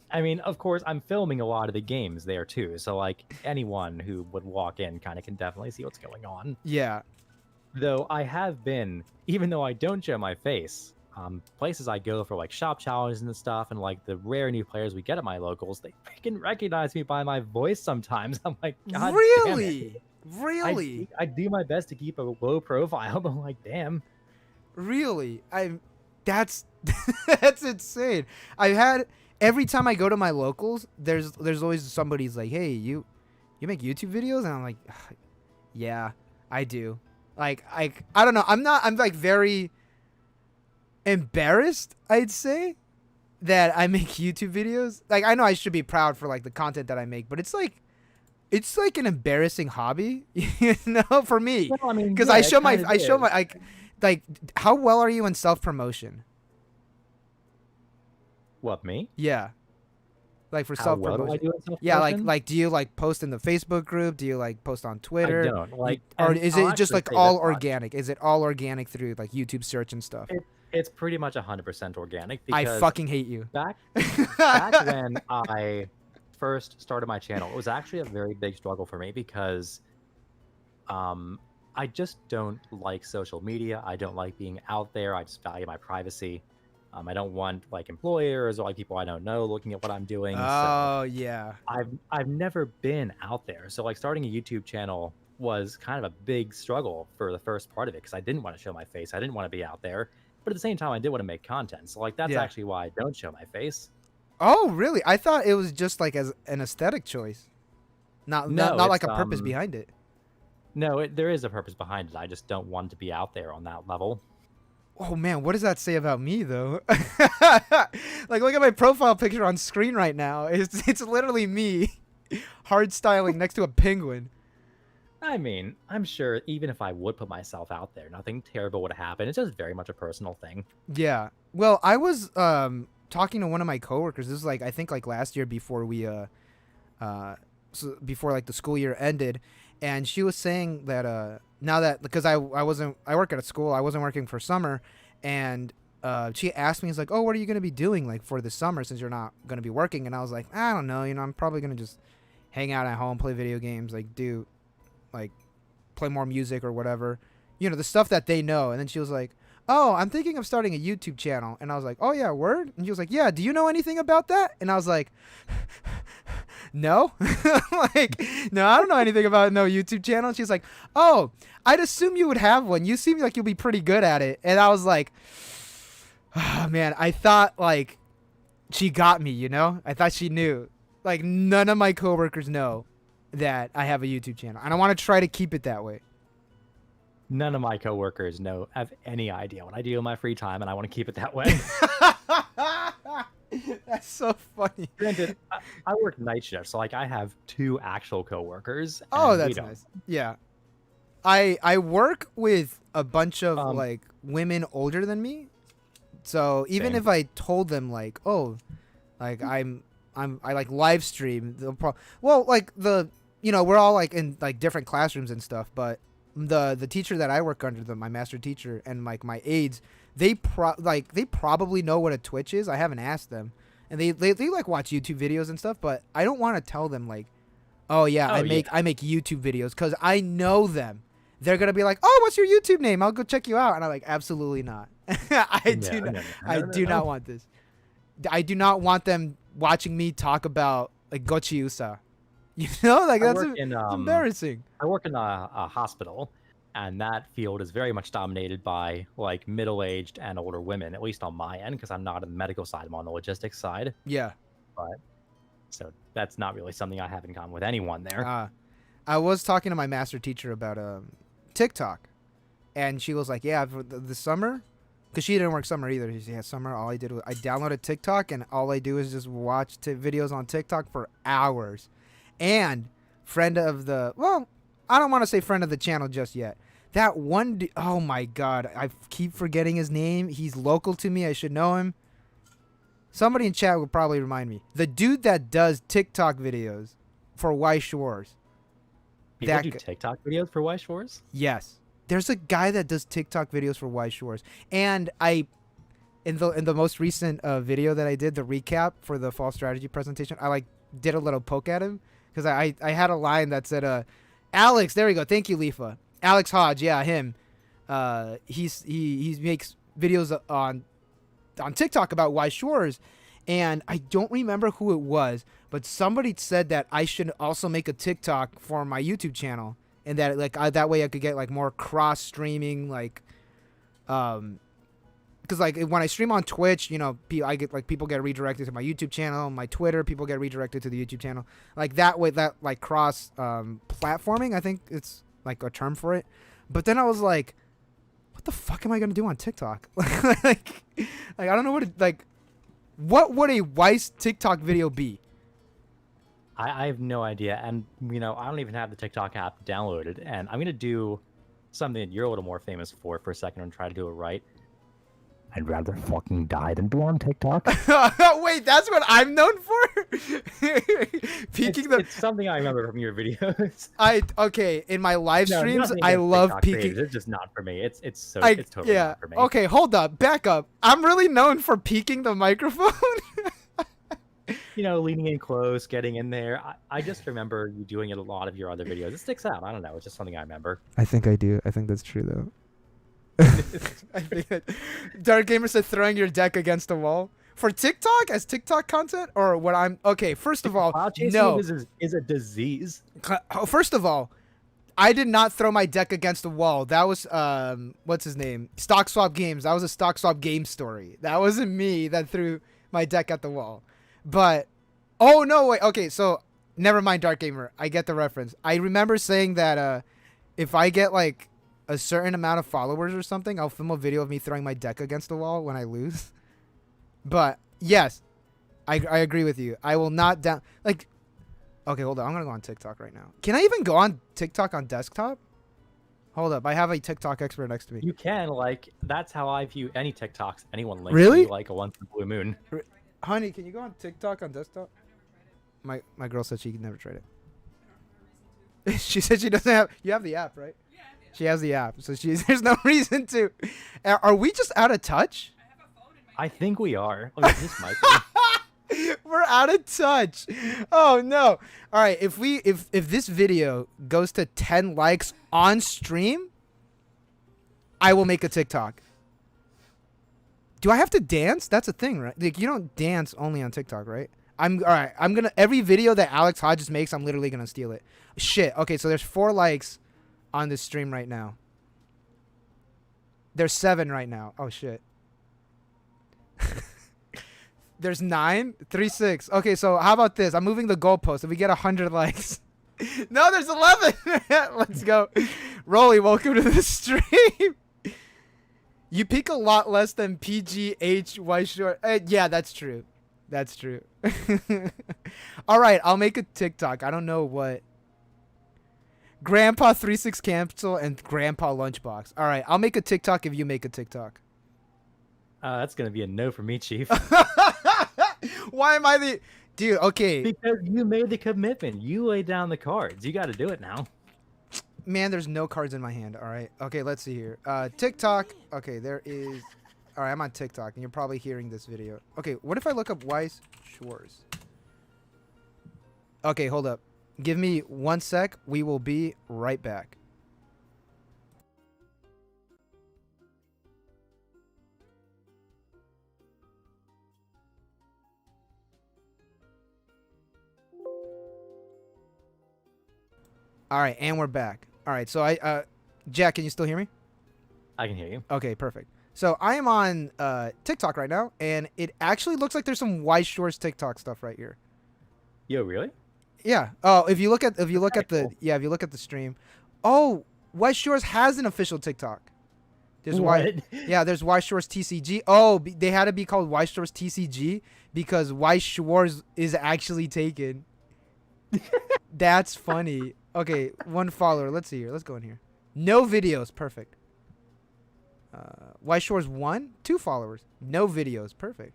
I mean, of course, I'm filming a lot of the games there, too. So, like, anyone who would walk in kind of can definitely see what's going on. Yeah. Though I have been, even though I don't show my face, places I go for, like, shop challenges and stuff, and, like, the rare new players we get at my locals, they freaking recognize me by my voice sometimes. I'm like, God really? Damn it. Really? I do my best to keep a low profile, but I'm like, damn. Really? That's that's insane. I've had... Every time I go to my locals, there's always somebody's like, hey, you make YouTube videos? And I'm like, yeah, I do. Like, I don't know. I'm like very... embarrassed, I'd say, that I make YouTube videos. Like, I know I should be proud for like the content that I make, but it's like an embarrassing hobby, you know, for me. Well, I mean, Because yeah, I it show kind my of I show is. my like how well are you in self promotion? What, me? Yeah, like for How self well do I promotion. do in Yeah, self-promotion? do you like post in the Facebook group? Do you like post on I Twitter? don't You, like, or and is I'll it just actually like say this all much. organic? Is it all organic through like YouTube search and stuff? It's pretty much 100% organic I because fucking hate you. back back when I first started my channel, it was actually a very big struggle for me because I just don't like social media. I don't like being out there. I just value my privacy. I don't want like employers or like people I don't know looking at what I'm doing. So Oh yeah. I've never been out there. So like starting a YouTube channel was kind of a big struggle for the first part of it because I didn't want to show my face. I didn't want to be out there. But at the same time, I did want to make content. So like that's Yeah. actually why I don't show my face. Oh really? I thought it was just like as an aesthetic choice, No, not like it's a purpose behind it. no, there is a purpose behind it. I just don't want to be out there on that level. Oh man, what does that say about me though? Like look at my profile picture on screen right now. It's literally me, hard styling next to a penguin. I mean, I'm sure even if I would put myself out there, nothing terrible would happen. It's just very much a personal thing. Yeah. Well, I was talking to one of my coworkers. This was like I think like last year before we so before like the school year ended, and she was saying that now that because I work at a school, I wasn't working for summer, and she asked me, "Is like, oh, what are you gonna be doing like for the summer since you're not gonna be working?" And I was like, I don't know, you know, I'm probably gonna just hang out at home, play video games, like play more music or whatever, you know, the stuff that they know. And then she was like, oh, I'm thinking of starting a YouTube channel. And I was like, oh yeah, word? And she was like, yeah, do you know anything about that? And I was like, no. Like, no, I don't know anything about no YouTube channel. And she's like, oh, I'd assume you would have one. You seem like you'll be pretty good at it. And I was like, oh man, I thought like she got me, you know? I thought she knew. Like none of my coworkers know that I have a YouTube channel. And I want to try to keep it that way. None of my coworkers have any idea what I do in my free time, and I want to keep it that way. That's so funny. Granted, I work night shift, so like I have 2 actual coworkers. Oh, And we that's don't. nice. Yeah. I work with a bunch of Um, like women older than me. So even Same. if I told them like, "Oh, like I like live stream," well, like you know, we're all like in like different classrooms and stuff, but the teacher that I work under, my master teacher, and like my aides, they probably know what a Twitch is. I haven't asked them. And they like watch YouTube videos and stuff, but I don't want to tell them like, "Oh yeah, Oh, I make YouTube videos," cuz I know them. They're going to be like, "Oh, what's your YouTube name? I'll go check you out." And I'm like, "Absolutely not." I do not want this. I do not want them watching me talk about like Gochi Usa. You know, like I that's work in it's embarrassing. I work in a hospital, and that field is very much dominated by like middle-aged and older women, at least on my end, because I'm not on the medical side, I'm on the logistics side. Yeah. But so that's not really something I have in common with anyone there. I was talking to my master teacher about TikTok, and she was like, "Yeah, for the summer, because she didn't work summer either. She said, yeah, summer. All I did was I downloaded TikTok, and all I do is just watch videos on TikTok for hours." And friend of the I don't want to say friend of the channel just yet. That one, oh my god, I keep forgetting his name. He's local to me. I should know him. Somebody in chat will probably remind me. The dude that does TikTok videos for Weiss Schwarz. People do TikTok videos for Weiss Schwarz? Yes. There's a guy that does TikTok videos for Weiss Schwarz. And in the most recent video that I did, the recap for the fall strategy presentation, I like did a little poke at him because I had a line that said, Alex, there we go. Thank you, Lifa. Alex Hodge, yeah, him. He makes videos on TikTok about Weiss Schwarz, and I don't remember who it was, but somebody said that I should also make a TikTok for my YouTube channel, and that like that way I could get like more cross streaming, like, because like when I stream on Twitch, you know, I get like people get redirected to my YouTube channel, my Twitter, people get redirected to the YouTube channel, like that way, that like cross platforming. I think it's like a term for it. But then I was like, what the fuck am I gonna do on TikTok? like I don't know what would a Weiss TikTok video be? I have no idea, and I don't even have the TikTok app downloaded, and I'm gonna do something that you're a little more famous for a second and try to do it right. I'd rather fucking die than be on TikTok. Wait, that's what I'm known for? Peeking It's something I remember from your videos. Okay, in my live No, streams, nothing I against love TikTok peeking. creators, it's just not for me. It's totally not for me. Okay, hold up, back up. I'm really known for peeking the microphone. Leaning in close, getting in there. I just remember you doing it a lot of your other videos. It sticks out. I don't know. It's just something I remember. I think I do. I think that's true, though. I think Dark Gamer said throwing your deck against a wall. For TikTok? As TikTok content? Or what I'm... Okay, first of all, Cloud chasing no. is a disease. First of all, I did not throw my deck against a wall. That was, what's his name? Stock Swap Games. That was a Stock Swap game story. That wasn't me that threw my deck at the wall. But, oh, no, wait. Okay, so, never mind, Dark Gamer. I get the reference. I remember saying that if I get, like, a certain amount of followers or something, I'll film a video of me throwing my deck against the wall when I lose. But, yes, I agree with you. I will not down... Like, okay, hold on. I'm going to go on TikTok right now. Can I even go on TikTok on desktop? Hold up. I have a TikTok expert next to me. You can, that's how I view any TikToks anyone links Really? to, like a once in a blue moon. Honey, can you go on TikTok on desktop? My girl said she never tried it. She said she doesn't have... You have the app, right? Yeah, she has the app, so there's no reason to. Are we just out of touch? I think we are. Oh, this might be. We're out of touch. Oh no. All right, if this video goes to 10 likes on stream, I will make a TikTok. Do I have to dance? That's a thing, right? Like, you don't dance only on TikTok, right? All right. I'm gonna every video that Alex Hodges makes, I'm literally gonna steal it. Shit. Okay, so there's 4 likes on this stream right now. There's 7 right now. Oh shit. There's 9, 3, 6. Okay, so how about this? I'm moving the goalpost. If we get 100 likes, no, there's 11. Let's go. Rolly, welcome to the stream. You peak a lot less than PGH Weiss Schwarz. Yeah, that's true. That's true. All right, I'll make a TikTok. I don't know what. Grandpa 36 Cancel and Grandpa Lunchbox. All right, I'll make a TikTok if you make a TikTok. That's going to be a no for me, Chief. Why am I the... Dude, okay. Because you made the commitment. You laid down the cards. You got to do it now. Man, there's no cards in my hand. All right. Okay, let's see here. TikTok. Okay, there is... All right, I'm on TikTok, and you're probably hearing this video. Okay, what if I look up Weiss Schwarz? Okay, hold up. Give me 1 sec. We will be right back. All right, and we're back. All right, so Jack, can you still hear me? I can hear you. Okay, perfect. So I am on TikTok right now, and it actually looks like there's some Weiss Schwarz TikTok stuff right here. Yo, really? Yeah. Oh, if you look at the stream, oh, Weiss Schwarz has an official TikTok. There's there's Weiss Schwarz TCG. Oh, they had to be called Weiss Schwarz TCG because Weiss Schwarz is actually taken. That's funny. Okay, 1 follower. Let's see here. Let's go in here. No videos. Perfect. Weiss Schwarz 1, 2 followers. No videos. Perfect.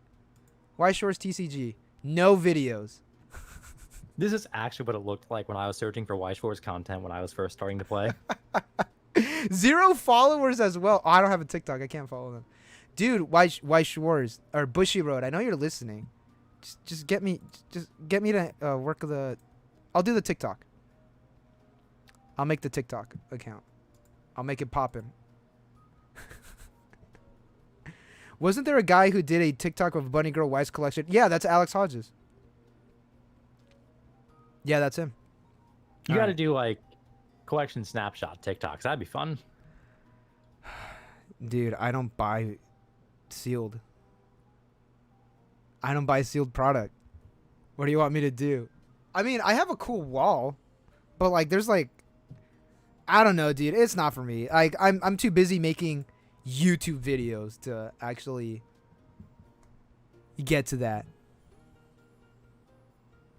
Weiss Schwarz TCG. No videos. This is actually what it looked like when I was searching for Weiss Schwarz content when I was first starting to play. 0 followers as well. Oh, I don't have a TikTok. I can't follow them. Dude, Weiss Schwarz or Bushy Road. I know you're listening. Just get me to work the... I'll do the TikTok. I'll make the TikTok account. I'll make it poppin'. Wasn't there a guy who did a TikTok of Bunny Girl Weiss collection? Yeah, that's Alex Hodges. Yeah, that's him. You got to do collection snapshot TikToks. That'd be fun. Dude, I don't buy sealed. I don't buy sealed product. What do you want me to do? I mean, I have a cool wall, but there's I don't know, dude. It's not for me. I'm too busy making YouTube videos to actually get to that.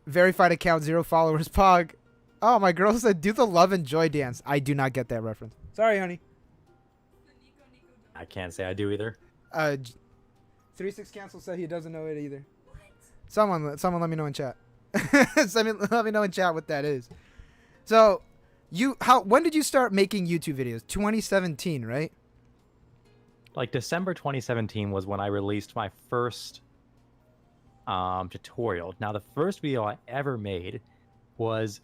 Verified account, 0 followers. Pog. Oh, my girl said, do the love and joy dance. I do not get that reference. Sorry, honey. I can't say I do either. 36 Cancel said he doesn't know it either. Someone let me know in chat. let me know in chat what that is. So, when did you start making YouTube videos? 2017, right? Like December 2017 was when I released my first tutorial. Now, the first video I ever made was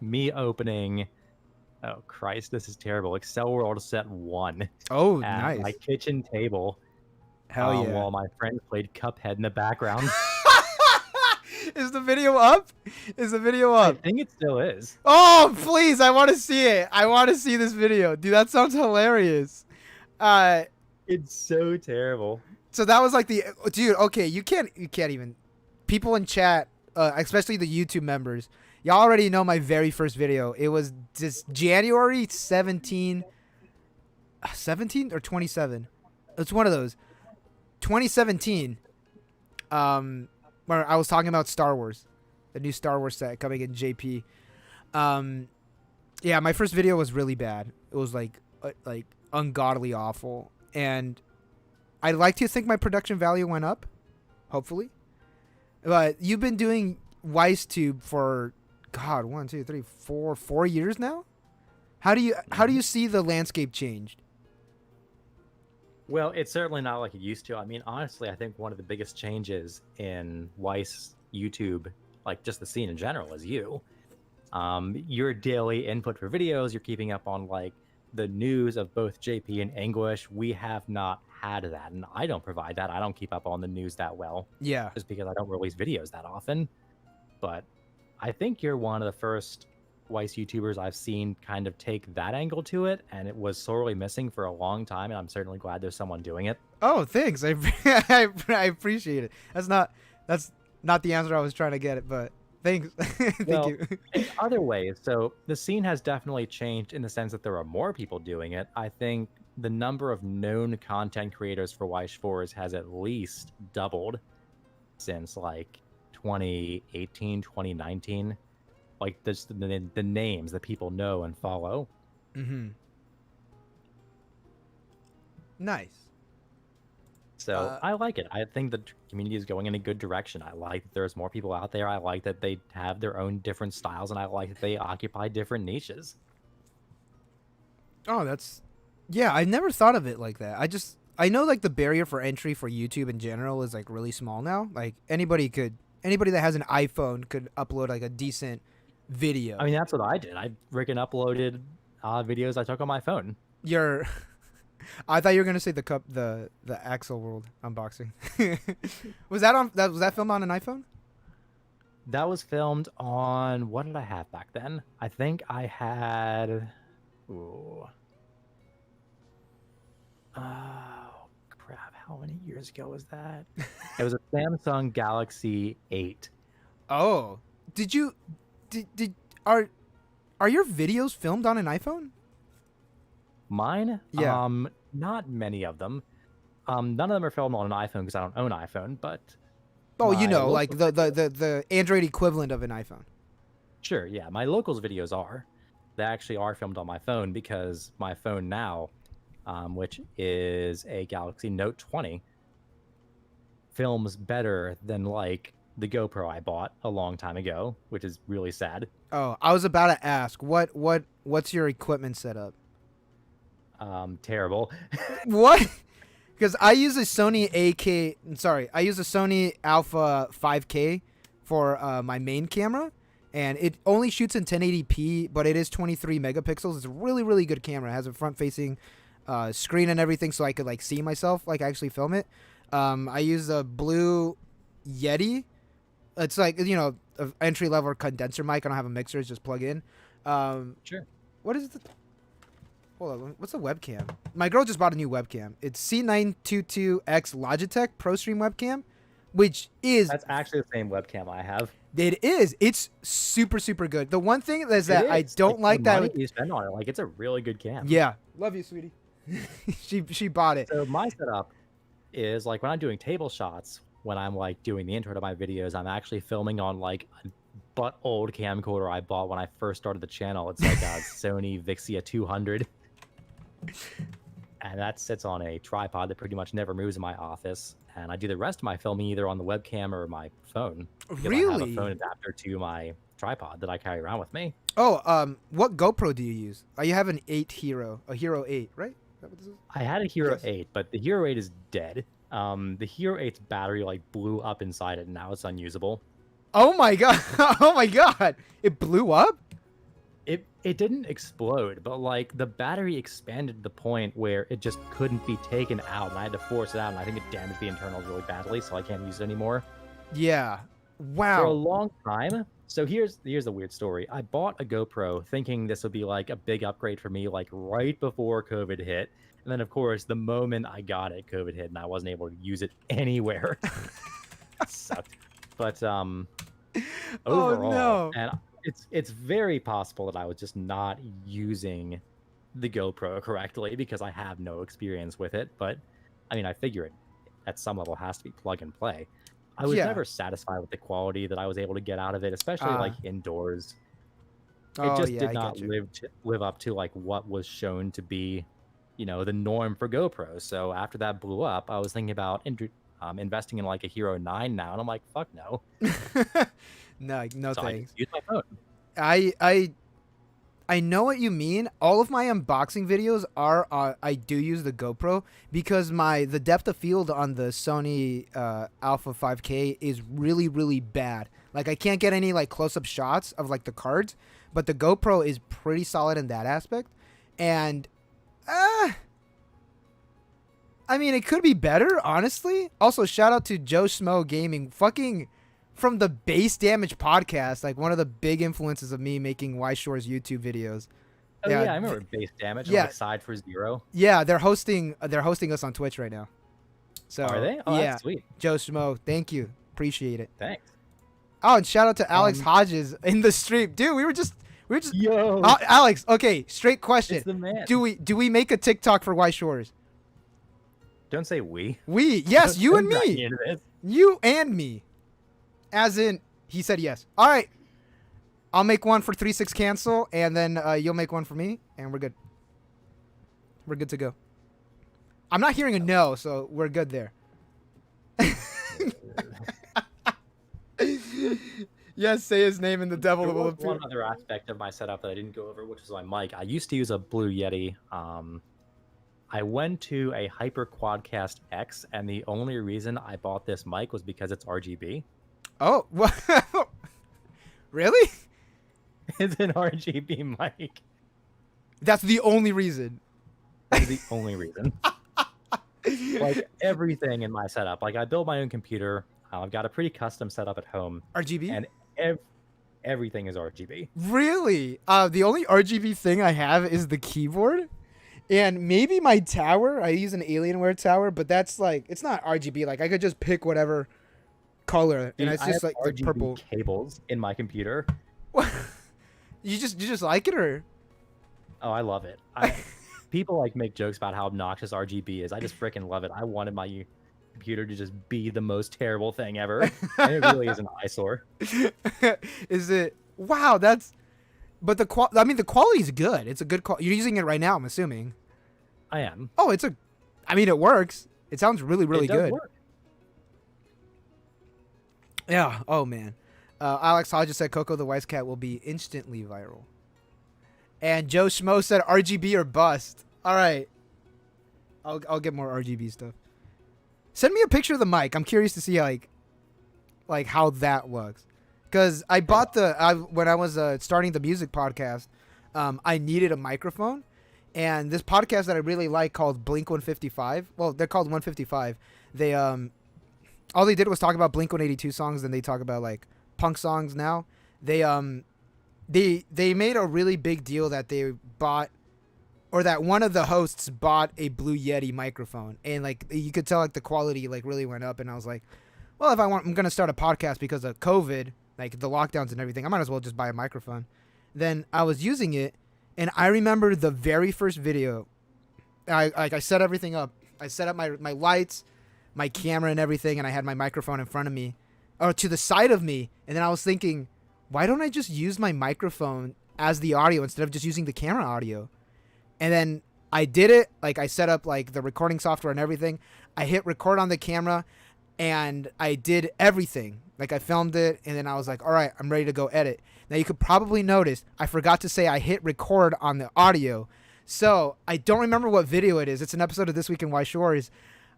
me opening, oh Christ, this is terrible, Excel World Set 1 Oh, at nice. my kitchen table. Hell yeah. While my friend played Cuphead in the background. Is the video up? Is the video up? I think it still is. Oh, please, I want to see it. I want to see this video. Dude, that sounds hilarious. It's so terrible. So that was like dude, okay, you can't even, people in chat, especially the YouTube members, y'all already know my very first video. It was just January 17 or 27. It's one of those. 2017. Where I was talking about Star Wars, the new Star Wars set coming in JP. Yeah, my first video was really bad. It was like ungodly awful, and I'd like to think my production value went up, hopefully. But you've been doing WeissTube for, God, 4 years now. How do you see the landscape changed? Well, it's certainly not like it used to. I mean, honestly, I think one of the biggest changes in Weiss YouTube, like just the scene in general, is you. Your daily input for videos, you're keeping up on like the news of both JP and English. We have not had that, and I don't provide that. I don't keep up on the news that well. Yeah. Just because I don't release videos that often. But I think you're one of the first Weiss YouTubers I've seen kind of take that angle to it, and it was sorely missing for a long time, and I'm certainly glad there's someone doing it. Oh, thanks. I appreciate it. That's not the answer I was trying to get it, but thanks. Thank you. In other ways, so the scene has definitely changed in the sense that there are more people doing it. I think the number of known content creators for Weiss Schwarz has at least doubled since like 2018, 2019. Like the names that people know and follow. Mm-hmm. Nice. So I like it. I think the community is going in a good direction. I like that there's more people out there. I like that they have their own different styles, and I like that they occupy different niches. Oh, yeah, I never thought of it like that. I know like the barrier for entry for YouTube in general is like really small now. Like anybody that has an iPhone could upload like a decent video. I mean, that's what I did. I freaking uploaded videos I took on my phone. I thought you were gonna say the Axel World unboxing. Was that filmed on an iPhone? That was filmed on, what did I have back then? I think I had, oh crap! How many years ago was that? It was a Samsung Galaxy 8. Oh, are your videos filmed on an iPhone? Mine? Yeah. Not many of them. None of them are filmed on an iPhone because I don't own an iPhone, but... Oh, like the Android equivalent of an iPhone. Sure, yeah. My locals videos are. They actually are filmed on my phone because my phone now, which is a Galaxy Note 20, films better than, like, the GoPro I bought a long time ago, which is really sad. Oh, I was about to ask, what's your equipment setup? Terrible. What? Because I use a Sony Alpha 5K for my main camera, and it only shoots in 1080p, but it is 23 megapixels. It's a really, really good camera. It has a front-facing screen and everything, so I could like see myself, like actually film it. I use a Blue Yeti. It's like, an entry-level condenser mic. I don't have a mixer. It's just plug in. Sure. What is the... Hold on. What's the webcam? My girl just bought a new webcam. It's C922X Logitech ProStream webcam, which is... That's actually the same webcam I have. It is. It's super, super good. The one thing is that I don't like that... You spend on it. Like, it's a really good cam. Yeah. Love you, sweetie. She bought it. So my setup is like when I'm doing table shots, when I'm like doing the intro to my videos, I'm actually filming on like a butt old camcorder I bought when I first started the channel. It's like a Sony Vixia 200. And that sits on a tripod that pretty much never moves in my office. And I do the rest of my filming either on the webcam or my phone. Because I have a phone adapter to my tripod that I carry around with me. Oh, what GoPro do you use? You have an 8 Hero, a Hero 8, right? Is that what this is? I had a Hero 8, but the Hero 8 is dead. The Hero 8's battery like blew up inside it, and now it's unusable. Oh my god! Oh my god! It blew up? It didn't explode, but like the battery expanded to the point where it just couldn't be taken out, and I had to force it out, and I think it damaged the internals really badly, so I can't use it anymore. Yeah. Wow. For a long time. So here's the weird story. I bought a GoPro thinking this would be like a big upgrade for me, like right before COVID hit. And then of course, the moment I got it, COVID hit, and I wasn't able to use it anywhere. It sucked. But overall, no. and it's very possible that I was just not using the GoPro correctly because I have no experience with it. But I mean, I figure it at some level has to be plug and play. I was never satisfied with the quality that I was able to get out of it, especially like indoors. It just did not live up to like what was shown to be, you know, the norm for GoPros. So after that blew up, I was thinking about investing in like a Hero 9 now, and I'm like, fuck no. No so thanks. I use my phone. I know what you mean. All of my unboxing videos are I do use the GoPro because the depth of field on the Sony Alpha 5K is really, really bad. Like I can't get any like close-up shots of like the cards, but the GoPro is pretty solid in that aspect. And I mean, it could be better, honestly. Also, shout out to Joe Schmo Gaming, fucking from the Base Damage podcast, like one of the big influences of me making Weiss Schwarz YouTube videos. Oh yeah, I remember Base Damage. Yeah, like Side for Zero. Yeah, they're hosting us on Twitch right now. So are they? Oh, yeah, that's sweet. Joe Schmo, thank you, appreciate it. Thanks. Oh, and shout out to Alex Hodges in the stream, dude. We were just. Yo, Alex. Okay, straight question. It's the man. Do we make a TikTok for Weiss Schwarz? Don't say we. We, yes, you and me. You and me. As in, he said yes. All right. I'll make one for 3-6 cancel, and then you'll make one for me, and we're good. We're good to go. I'm not hearing a no, so we're good there. Yes, say his name and the devil will appear. One other aspect of my setup that I didn't go over, which is my mic. I used to use a Blue Yeti. I went to a Hyper Quadcast X, and the only reason I bought this mic was because it's RGB. Oh, what? Really? It's an RGB mic. That's the only reason. That's the only reason. Like everything in my setup. Like I build my own computer. I've got a pretty custom setup at home. RGB? And everything is RGB. Really? The only RGB thing I have is the keyboard. And maybe my tower. I use an Alienware tower, but that's like, it's not RGB. Like I could just pick whatever color, and it's just like the purple cables in my computer. You just like it, or? Oh, I love it. People like make jokes about how obnoxious RGB is. I just freaking love it. I wanted my computer to just be the most terrible thing ever, and it really is an eyesore. Is it? Wow, that's. But the quality is good. It's a good quality. You're using it right now, I'm assuming. I am. Oh, it works. It sounds really, really good. Work. Yeah. Oh man. Alex Hodges said Coco the Wise Cat will be instantly viral. And Joe Schmo said RGB or bust. All right. I'll get more RGB stuff. Send me a picture of the mic. I'm curious to see like how that looks. Because I bought when I was starting the music podcast, I needed a microphone. And this podcast that I really like called Blink 155. Well, they're called 155. They all they did was talk about Blink 182 songs, and they talk about like punk songs now. They made a really big deal that they bought, or that one of the hosts bought a Blue Yeti microphone, and like you could tell like the quality like really went up. And I was like, well, if I'm gonna start a podcast because of COVID, like the lockdowns and everything, I might as well just buy a microphone. Then I was using it, and I remember the very first video I set everything up. I set up my lights, my camera and everything, and I had my microphone in front of me, or to the side of me. And then I was thinking, why don't I just use my microphone as the audio instead of just using the camera audio? And then I did it. Like, I set up like the recording software and everything. I hit record on the camera, and I did everything. Like, I filmed it, and then I was like, all right, I'm ready to go edit. Now, you could probably notice I forgot to say I hit record on the audio. So I don't remember what video it is. It's an episode of This Week in Weiss Schwarz.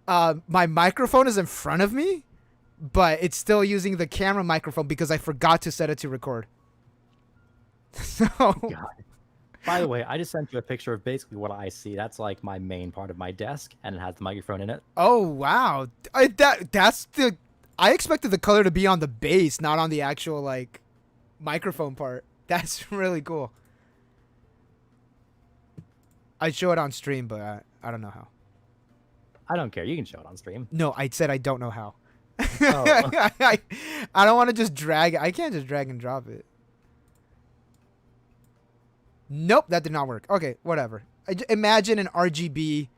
My microphone is in front of me, but it's still using the camera microphone because I forgot to set it to record. So, God. By the way, I just sent you a picture of basically what I see. That's like my main part of my desk, and it has the microphone in it. oh wow, that's the. I expected the color to be on the base, not on the actual like microphone part. That's really cool. I'd show it on stream, but I don't know how. I don't care. You can show it on stream. No, I said I don't know how. Oh. I don't want to just drag it. I can't just drag and drop it. Nope, that did not work. Okay, whatever. Imagine an RGB.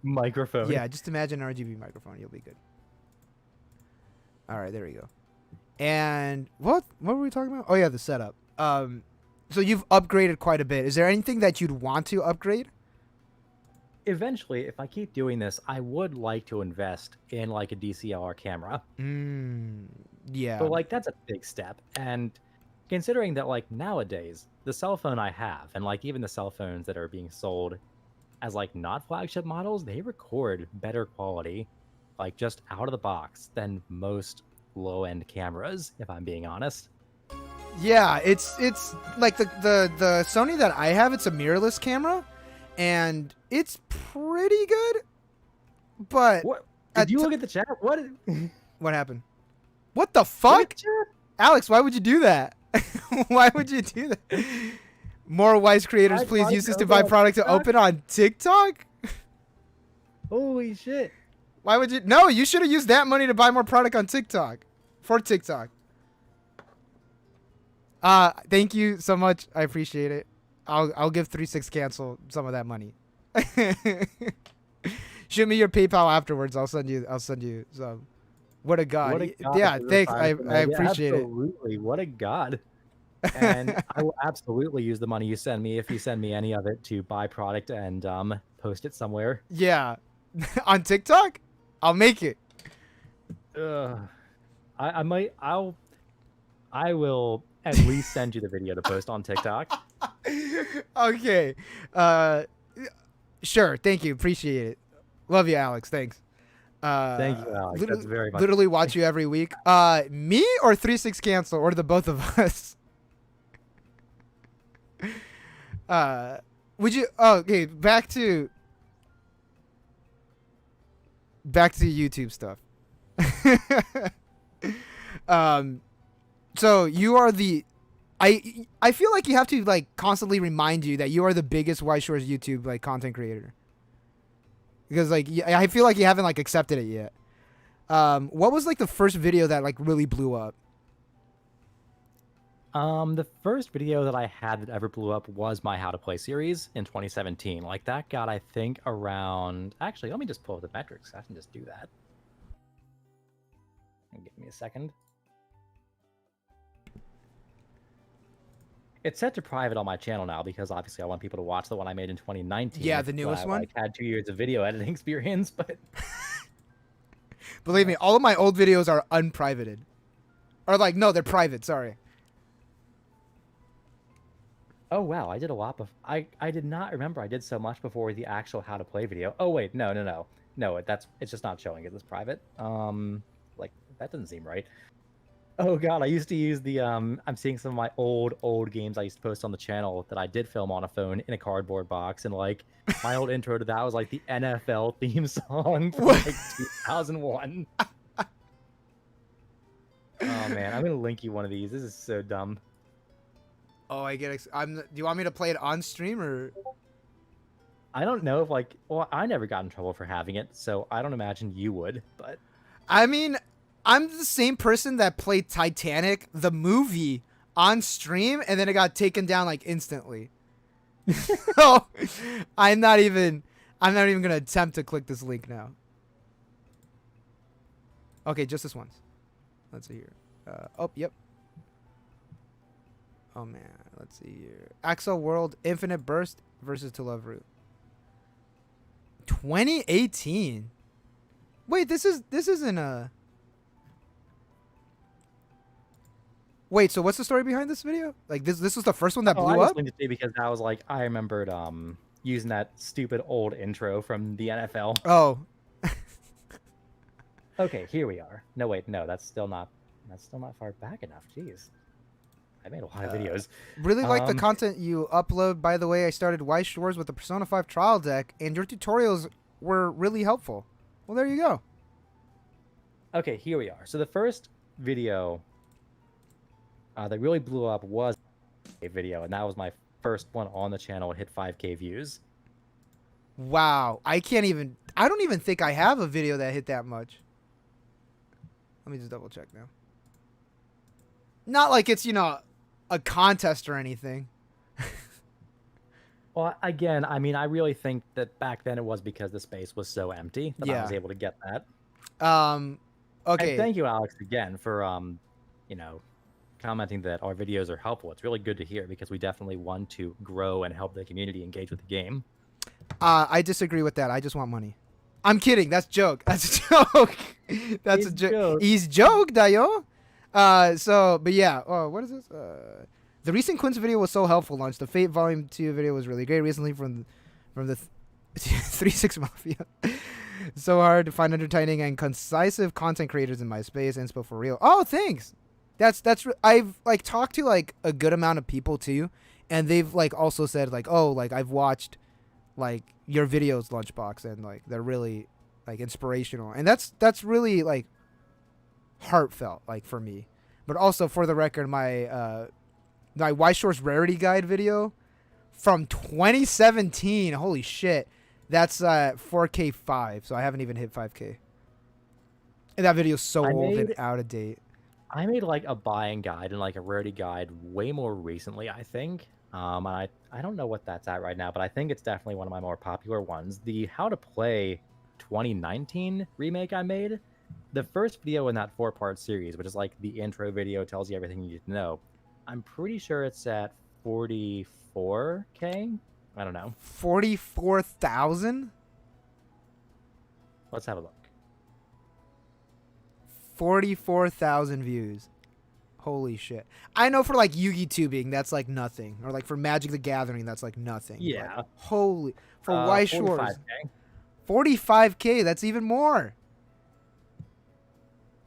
Microphone. Yeah, just imagine an RGB microphone. You'll be good. All right, there we go. And what were we talking about? Oh yeah, the setup. So you've upgraded quite a bit. Is there anything that you'd want to upgrade? Eventually, if I keep doing this, I would like to invest in like a DSLR camera. Yeah. But like that's a big step. And considering that like nowadays, the cell phone I have, and like even the cell phones that are being sold as like not flagship models, they record better quality, like just out of the box than most low-end cameras, if I'm being honest. Yeah, it's like the Sony that I have, it's a mirrorless camera, and it's pretty good. But What? Did you look at the chat? What? what happened? What the fuck? Alex, why would you do that? Why would you do that? More Weiss creators, please use this to buy product to open on TikTok? Holy shit. Why would you? No, you should have used that money to buy more product on TikTok. For TikTok. Thank you so much. I appreciate it. I'll give 36 Cancel some of that money. Shoot me your PayPal afterwards. I'll send you some. What a god. What a god. Yeah, thanks. I appreciate it. Absolutely. What a god. And I will absolutely use the money you send me if you send me any of it to buy product and post it somewhere. Yeah. On TikTok? I'll make it. I will at least send you the video to post on TikTok. Okay. Sure. Thank you. Appreciate it. Love you, Alex. Thanks. Thank you, Alex. That's very much. Literally watch you every week. Me or 36 Cancel, or the both of us? Would you? Oh, okay. Back to YouTube stuff. So you are the. I feel like you have to like constantly remind you that you are the biggest Weiss Schwarz YouTube like content creator. Because like I feel like you haven't like accepted it yet. What was like the first video that like really blew up? The first video that I had that ever blew up was my How to Play series in 2017. Like that got, I think, around. Actually, let me just pull up the metrics. I can just do that. Give me a second. It's set to private on my channel now because obviously I want people to watch the one I made in 2019. Yeah, the newest one. I had 2 years of video editing experience, but believe me, all of my old videos are unprivated, or like no, they're private. Sorry. Oh wow, I did a lot of. I did not remember I did so much before the actual How to Play video. Oh wait, no, it's just not showing it as private. Like that doesn't seem right. Oh god, I used to use the I'm seeing some of my old games I used to post on the channel that I did film on a phone in a cardboard box, and like my old intro to that was like the NFL theme song from like 2001. Oh man, I'm gonna link you one of these. This is so dumb. Oh, I get. Do you want me to play it on stream or? I don't know if like. Well, I never got in trouble for having it, so I don't imagine you would. But I mean, I'm the same person that played Titanic, the movie, on stream, and then it got taken down like instantly. Oh, I'm not even gonna attempt to click this link now. Okay, just this once. Let's see here. Oh, yep. Oh man, let's see here. Axel World Infinite Burst versus To Love Root. 2018. Wait, this isn't a. Wait, so what's the story behind this video? Like this was the first one that I blew just up? linked it to you because I was like, I remembered using that stupid old intro from the NFL. Oh. Okay, here we are. No, wait, no, that's still not far back enough. Jeez. I made a lot of videos. Really like the content you upload. By the way, I started Weiss Schwarz with the Persona 5 trial deck, and your tutorials were really helpful. Well, there you go. Okay, here we are. So the first video that really blew up was a video, and that was my first one on the channel. It hit 5K views. Wow. I don't even think I have a video that hit that much. Let me just double check now. Not like it's, a contest or anything. Well, again, I mean, I really think that back then it was because the space was so empty that I was able to get that. Okay. And thank you, Alex, again for commenting that our videos are helpful. It's really good to hear because we definitely want to grow and help the community engage with the game. I disagree with that. I just want money. I'm kidding. That's joke. That's a joke. That's a joke. He's joke, Dayo. But yeah. Oh, what is this? The recent Quince video was so helpful. Launch the Fate Volume 2 video was really great recently from the 3-6 Mafia. So hard to find entertaining and concisive content creators in my space. Inspo for real. Oh, thanks. I've like talked to like a good amount of people too, and they've like also said like, oh, like I've watched like your videos, Lunchbox, and like they're really like inspirational, and that's really like heartfelt like for me. But also for the record, my Weiss Schwarz Rarity Guide video from 2017. Holy shit, that's 4K5, so I haven't even hit 5K. And that video's so old and out of date. I made like a buying guide and like a rarity guide way more recently, I think. And I don't know what that's at right now, but I think it's definitely one of my more popular ones. The How to Play 2019 remake I made, the first video in that 4-part series, which is like the intro video, tells you everything you need to know. I'm pretty sure it's at 44K. I don't know. 44,000? Let's have a look. 44,000 views. Holy shit. I know for like Yu-Gi tubing, that's like nothing. Or like for Magic the Gathering, that's like nothing. Yeah. But holy. For Weiss Schwarz. 45K. 45K, that's even more.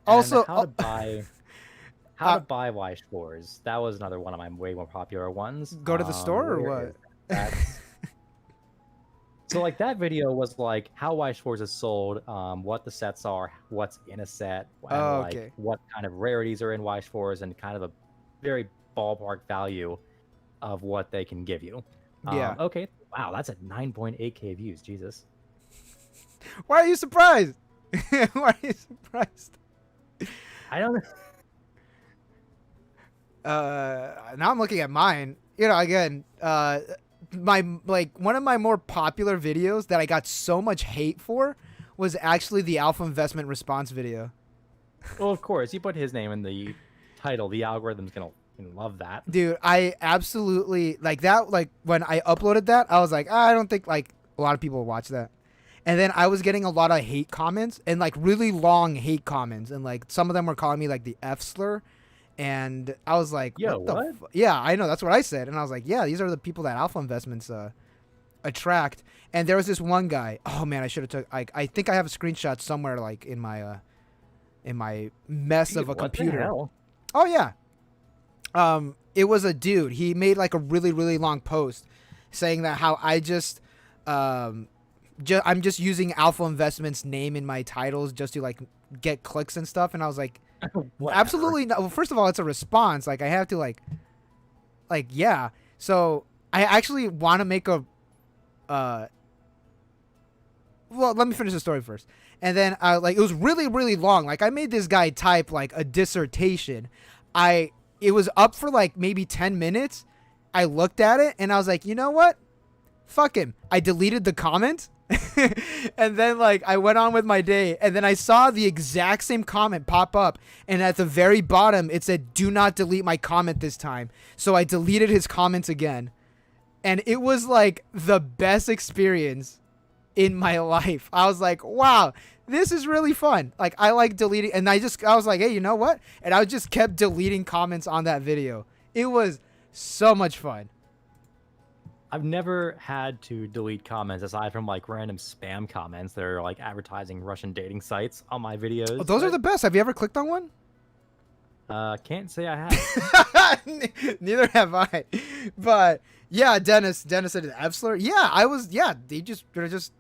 And also, how to buy Weiss Schwarz. That was another one of my way more popular ones. Go to the store or what? So like that video was like how Weiss Schwarz is sold, what the sets are, what's in a set, and like what kind of rarities are in Weiss Schwarz, and kind of a very ballpark value of what they can give you. Yeah. Okay. Wow, that's at 9.8K views. Jesus. Why are you surprised? Why are you surprised? I don't know. Now I'm looking at mine. Again, one of my more popular videos that I got so much hate for was actually the Alpha Investment Response video. Well, of course, you put his name in the title, the algorithm's gonna love that. Dude, I absolutely like that. Like when I uploaded that, I was like, I don't think like a lot of people will watch that. And then I was getting a lot of hate comments and like really long hate comments, and like some of them were calling me like the F slur. And I was like, Yo, what? Yeah, I know. That's what I said. And I was like, yeah, these are the people that Alpha Investments attract. And there was this one guy. Oh, man, I should have took... I think I have a screenshot somewhere like in my mess of a computer. The hell? Oh, yeah. It was a dude. He made like a really, really long post saying that how I I'm just using Alpha Investments' name in my titles just to like get clicks and stuff. And I was like... Absolutely not. Well, first of all, it's a response. Like I have to like yeah. So I actually want to make a well, let me finish the story first. And then like it was really, really long. Like I made this guy type like a dissertation. It was up for like maybe 10 minutes. I looked at it and I was like, you know what? fuck him. I deleted the comment. And then like I went on with my day, and then I saw the exact same comment pop up, and at the very bottom it said, do not delete my comment this time. So I deleted his comments again, and it was like the best experience in my life. I was like, wow, this is really fun. Like, I like deleting, and I was like, hey, you know what? And I just kept deleting comments on that video. It was so much fun. I've never had to delete comments aside from like random spam comments that are like advertising Russian dating sites on my videos. Oh, those are the best. Have you ever clicked on one? Can't say I have. Neither have I. But yeah, Dennis said Epsler. Yeah, I was. Yeah, they're just.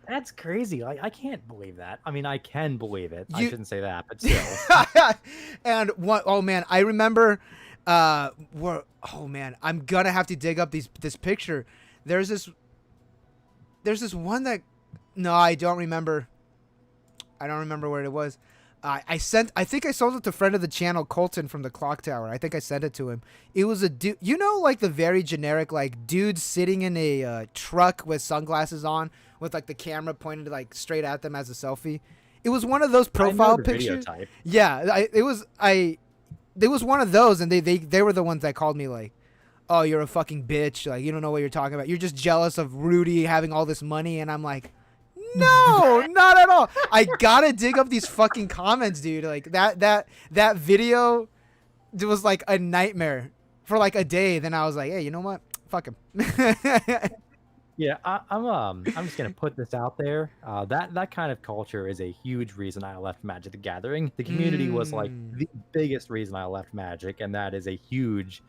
That's crazy. Like, I can't believe that. I mean, I can believe it. I shouldn't say that, but still. And what? Oh man, I remember. Oh man, I'm gonna have to dig up this picture. There's this one that. No, I don't remember. I don't remember where it was. I think I sold it to friend of the channel, Colton from the Clock Tower. I think I sent it to him. It was a dude, you know, like the very generic, like dude sitting in a truck with sunglasses on, with like the camera pointed like straight at them as a selfie. It was one of those profile pictures. Yeah, it was one of those, and they were the ones that called me like, oh, you're a fucking bitch. Like, you don't know what you're talking about. You're just jealous of Rudy having all this money. And I'm like, no, not at all. I gotta dig up these fucking comments, dude. Like that video, it was like a nightmare for like a day. Then I was like, hey, you know what? Fuck him. Yeah, I'm just gonna put this out there. That kind of culture is a huge reason I left Magic the Gathering. The community was like the biggest reason I left Magic, and that is a huge,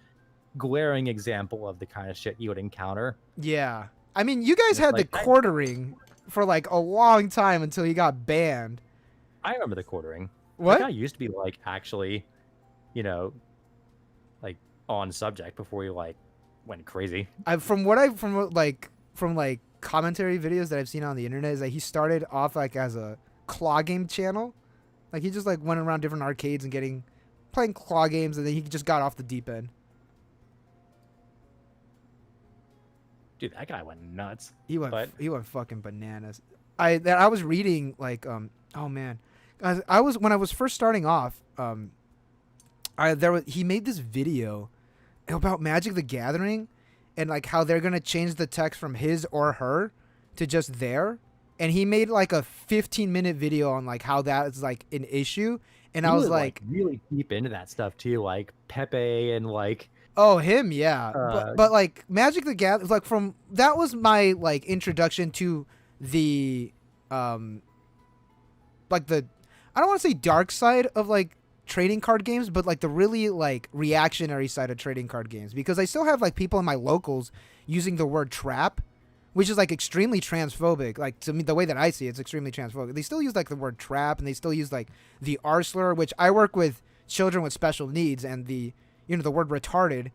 glaring example of the kind of shit you would encounter. Yeah, I mean, you guys had like the quartering for like a long time until you got banned. I remember the quartering. What? That guy used to be like actually, you know, like on subject before you like went crazy. From commentary videos that I've seen on the internet is that he started off like as a claw game channel. Like he just like went around different arcades and playing claw games, and then he just got off the deep end. Dude, that guy went nuts. He went fucking bananas. I was reading like oh man, when I was first starting off, he made this video about Magic the Gathering, and like how they're gonna change the text from his or her to just their, and he made like a 15-minute video on like how that is like an issue, and I was like really deep into that stuff too, like Pepe and like. Oh, him, yeah. But like Magic the Gathering, like that was my like introduction to the like the, I don't want to say dark side of like trading card games, but like the really like reactionary side of trading card games, because I still have like people in my locals using the word trap, which is like extremely transphobic. Like to me, the way that I see it, it's extremely transphobic. They still use like the word trap, and they still use like the R slur, which I work with children with special needs, and the word retarded,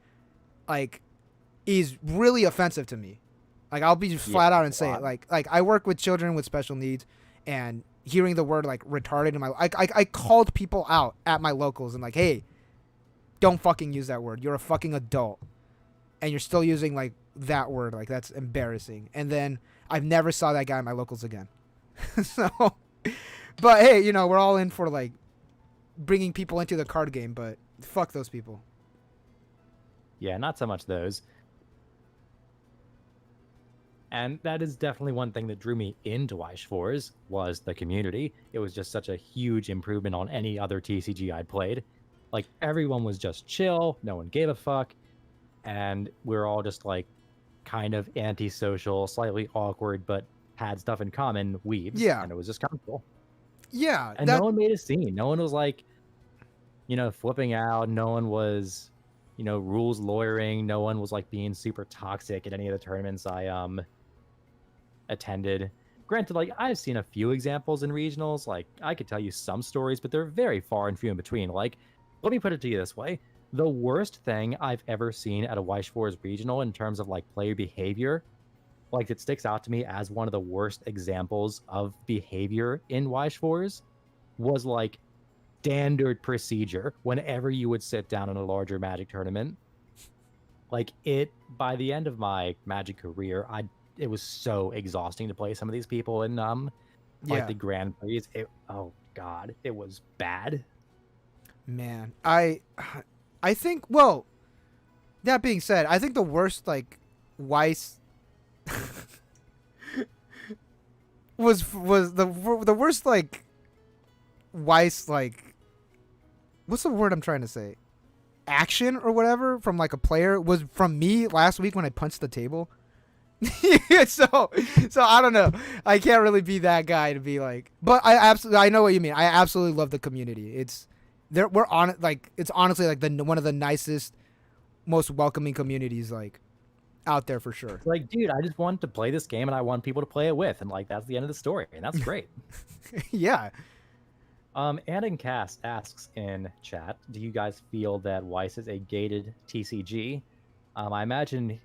like, is really offensive to me. Like, I'll be flat out and say it. Like I work with children with special needs, and hearing the word like retarded in I called people out at my locals and like, hey, don't fucking use that word. You're a fucking adult, and you're still using like that word. Like, that's embarrassing. And then I've never saw that guy in my locals again. So, but hey, we're all in for like bringing people into the card game, but fuck those people. Yeah, not so much those. And that is definitely one thing that drew me into Weiss Schwarz was the community. It was just such a huge improvement on any other TCG I'd played. Like, everyone was just chill, no one gave a fuck, and we were all just like kind of antisocial, slightly awkward, but had stuff in common weebs. Yeah. And it was just comfortable. Yeah. And no one made a scene. No one was like, flipping out. No one was, rules lawyering. No one was like being super toxic at any of the tournaments I attended. Granted, like, I've seen a few examples in regionals. Like, I could tell you some stories, but they're very far and few in between. Like, let me put it to you this way. The worst thing I've ever seen at a Weiss Schwarz regional in terms of like player behavior, like, it sticks out to me as one of the worst examples of behavior in Weiss Schwarz, was like standard procedure whenever you would sit down in a larger Magic tournament. Like, by the end of my Magic career, it was so exhausting to play some of these people in like Yeah, the Grand Prix. Oh god, it was bad. man. I think. Well, that being said, I think the worst like Weiss was the worst like Weiss like what's the word I'm trying to say? Action or whatever from like a player was from me last week when I punched the table. so I don't know. I can't really be that guy to be like, but I know what you mean. I absolutely love the community. It's there. We're on it. Like it's honestly like the one of the nicest, most welcoming communities like out there for sure. It's like, dude, I just want to play this game and I want people to play it with, and like that's the end of the story, and that's great. Yeah. Adding Cast asks in chat, do you guys feel that Weiss is a gated TCG? I imagine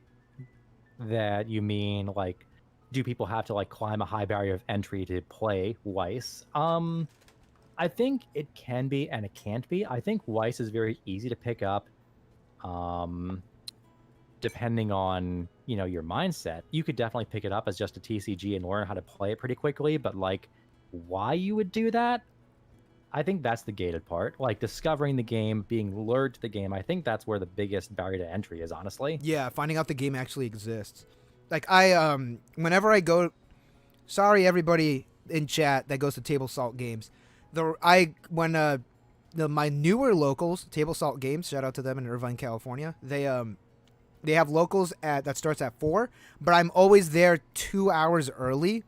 that you mean like, do people have to like climb a high barrier of entry to play Weiss? I think it can be and it can't be. I think Weiss is very easy to pick up. Depending on, you know, your mindset, you could definitely pick it up as just a TCG and learn how to play it pretty quickly. But like, why you would do that? I think that's the gated part. Like discovering the game, being lured to the game. I think that's where the biggest barrier to entry is, honestly. Yeah, finding out the game actually exists. Like whenever I go, sorry everybody in chat that goes to Table Salt Games. My newer locals, Table Salt Games, shout out to them in Irvine, California. They have locals that starts at 4, but I'm always there 2 hours early.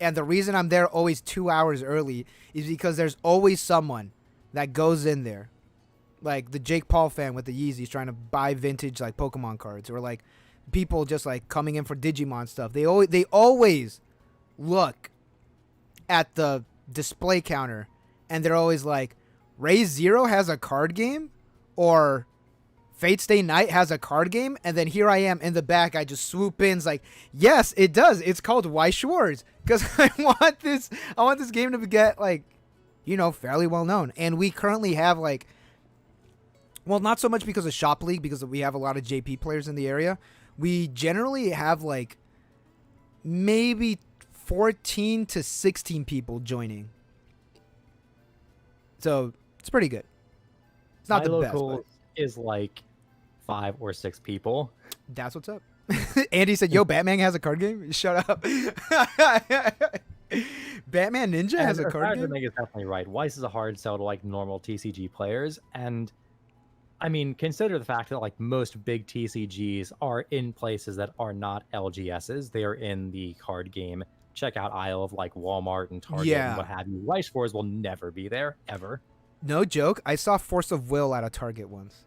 And the reason I'm there always 2 hours early is because there's always someone that goes in there, like the Jake Paul fan with the Yeezys trying to buy vintage like Pokemon cards, or like people just like coming in for Digimon stuff. They always look at the display counter and they're always like, Ray Zero has a card game, or Fate Stay Night has a card game, and then here I am in the back. I just swoop in, like, yes, it does. It's called Weiss Schwarz, because I want this game to get like, you know, fairly well known. And we currently have like, well, not so much because of Shop League, because we have a lot of JP players in the area. We generally have like maybe 14 to 16 people joining, so it's pretty good. It's not the best, but is like 5 or 6 people. That's what's up. Andy said, yo, Batman has a card game? Shut up. Batman Ninja has a card game? Is definitely right. Weiss is a hard sell to like normal TCG players. And I mean, consider the fact that like most big TCGs are in places that are not LGSs. They are in the card game checkout aisle of like Walmart and Target and what have you. Weiss Schwarz will never be there, ever. No joke. I saw Force of Will at a Target once.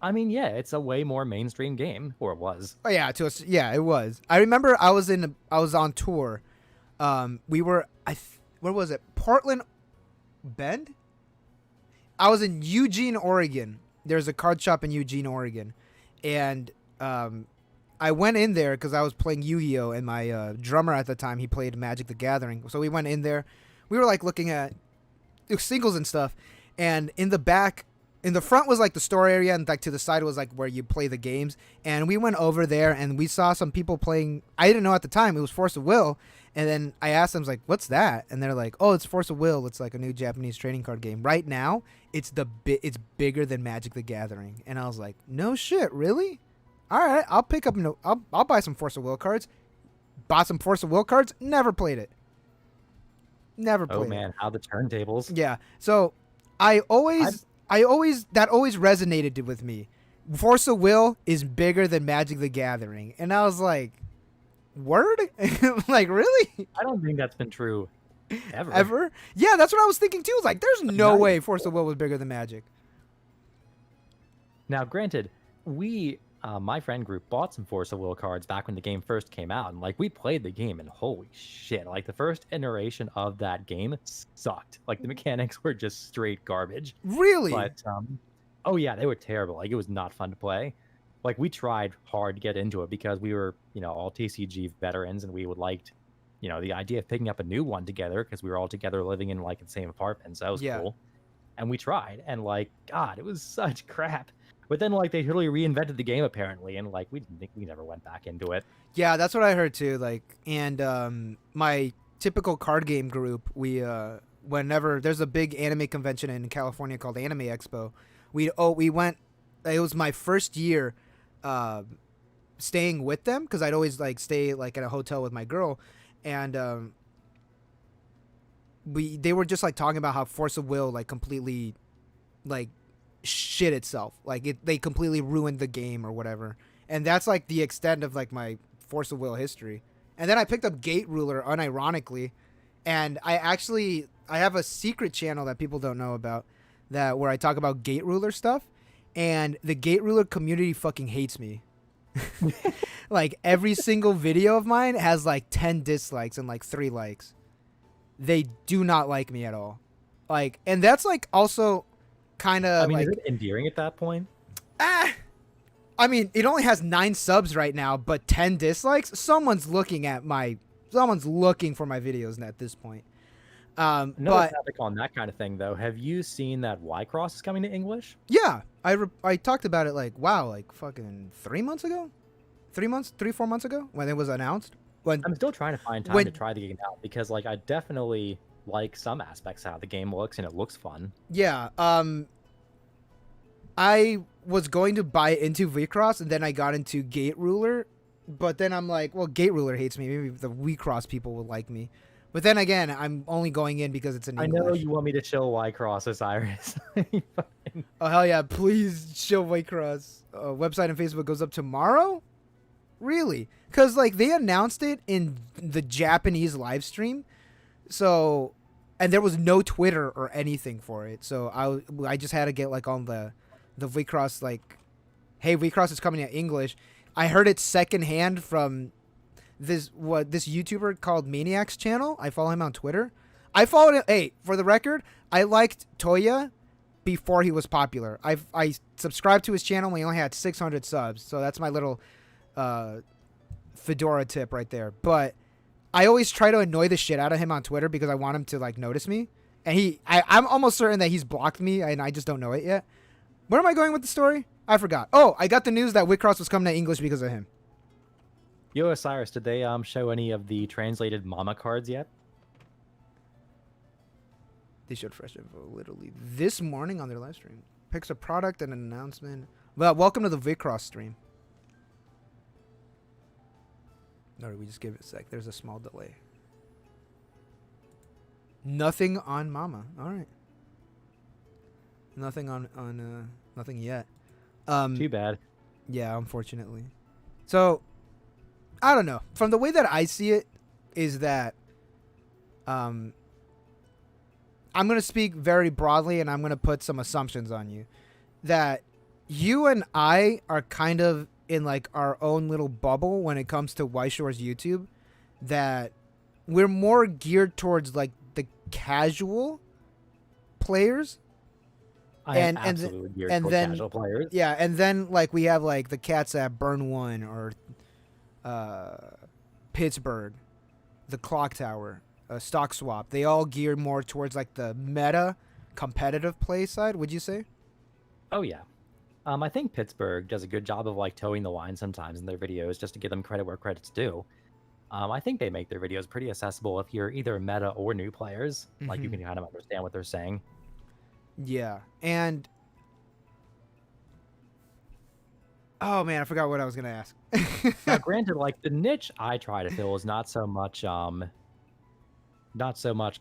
I mean, yeah, it's a way more mainstream game, or it was. Oh yeah, yeah, it was. I remember I was on tour. We were where was it? Portland Bend? I was in Eugene, Oregon. There's a card shop in Eugene, Oregon. And I went in there because I was playing Yu-Gi-Oh! And my drummer at the time, he played Magic the Gathering. So we went in there. We were like looking at singles and stuff. And in the back, in the front was like the store area, and like to the side was like where you play the games. And we went over there and we saw some people playing. I didn't know at the time it was Force of Will. And then I asked them, like, what's that? And they're like, oh, it's Force of Will. It's like a new Japanese trading card game. Right now, it's bigger than Magic the Gathering. And I was like, no shit, really? All right, I'll pick up. I'll buy some Force of Will cards. Bought some Force of Will cards. Never played it. Never played it. Oh man, how the turntables. Yeah. So I always that always resonated with me. Force of Will is bigger than Magic the Gathering. And I was like, word? Like, really? I don't think that's been true ever. Yeah, that's what I was thinking too. It's like, there's no way Force of Will was bigger than Magic. Now, granted, we, my friend group, bought some Force of Will cards back when the game first came out, and like we played the game, and holy shit, like the first iteration of that game sucked. Like the mechanics were just straight garbage. Really? But oh yeah, they were terrible. Like it was not fun to play. Like we tried hard to get into it because we were, you know, all TCG veterans, and we would liked, you know, the idea of picking up a new one together because we were all together living in like the same apartment. So that was cool. And we tried, and like, God, it was such crap. But then like they totally reinvented the game apparently, and like we never went back into it. Yeah, that's what I heard too. Like, and my typical card game group, we whenever there's a big anime convention in California called Anime Expo, we went. It was my first year, staying with them because I'd always like stay like at a hotel with my girl, and they were just like talking about how Force of Will like completely like shit itself, like they completely ruined the game or whatever, and that's like the extent of like my Force of Will history. And then I picked up Gate Ruler unironically, and I have a secret channel that people don't know about, that where I talk about Gate Ruler stuff, and the Gate Ruler community fucking hates me. Like every single video of mine has like 10 dislikes and like 3 likes. They do not like me at all. Like, and that's like also kind of I mean, like, is it endearing at that point? I mean, it only has 9 subs right now, but 10 dislikes. Someone's looking for my videos at this point. Another But topic on that kind of thing, though. Have you seen that Wycross is coming to English? yeah, I talked about it like, wow, like fucking 3 months ago, 4 months ago when it was announced. When I'm still trying to find time to try the game out because, like, I definitely like some aspects of how the game looks, and it looks fun. yeah, I was going to buy into V-Cross, and then I got into Gate Ruler, but then I'm like, well, Gate Ruler hates me. Maybe the V-Cross people will like me. But then again, I'm only going in because it's in English. I know you want me to show Wycross, Osiris. Oh, hell yeah. Please show V-Cross. Website and Facebook goes up tomorrow? Really? Because, like, they announced it in the Japanese live stream. So, and there was no Twitter or anything for it. So I just had to get, like, on the V-Cross, like, hey, V-Cross is coming to English. I heard it secondhand from this YouTuber called Maniac's channel. I follow him on Twitter. I followed him. Hey, for the record, I liked Toya before he was popular. I subscribed to his channel when he only had 600 subs. So that's my little Fedora tip right there. But I always try to annoy the shit out of him on Twitter because I want him to like notice me. And I'm almost certain that he's blocked me and I just don't know it yet. Where am I going with the story? I forgot. Oh, I got the news that Wycross was coming to English because of him. Yo, Osiris, did they show any of the translated Mama cards yet? They showed fresh info literally this morning on their live stream. Picks a product and an announcement. Well, welcome to the Vycross stream. No, we just give it a sec. There's a small delay. Nothing on Mama. All right. Nothing on nothing yet. Too bad. Yeah, unfortunately. So, I don't know. From the way that I see it, is that I'm going to speak very broadly and I'm going to put some assumptions on you. That you and I are kind of in like our own little bubble when it comes to Weiss Schwarz YouTube. That we're more geared towards like the casual players. I am absolutely geared toward casual players. Yeah, and then like we have like the cats at Burn One or Pittsburgh, the Clock Tower, Stock Swap. They all gear more towards like the meta competitive play side, would you say? Oh yeah. I think Pittsburgh does a good job of like towing the line sometimes in their videos just to give them credit where credit's due. I think they make their videos pretty accessible if you're either meta or new players. Mm-hmm. Like you can kind of understand what they're saying. Yeah, and oh man, I forgot what I was gonna ask. Now, granted, like the niche I try to fill is not so much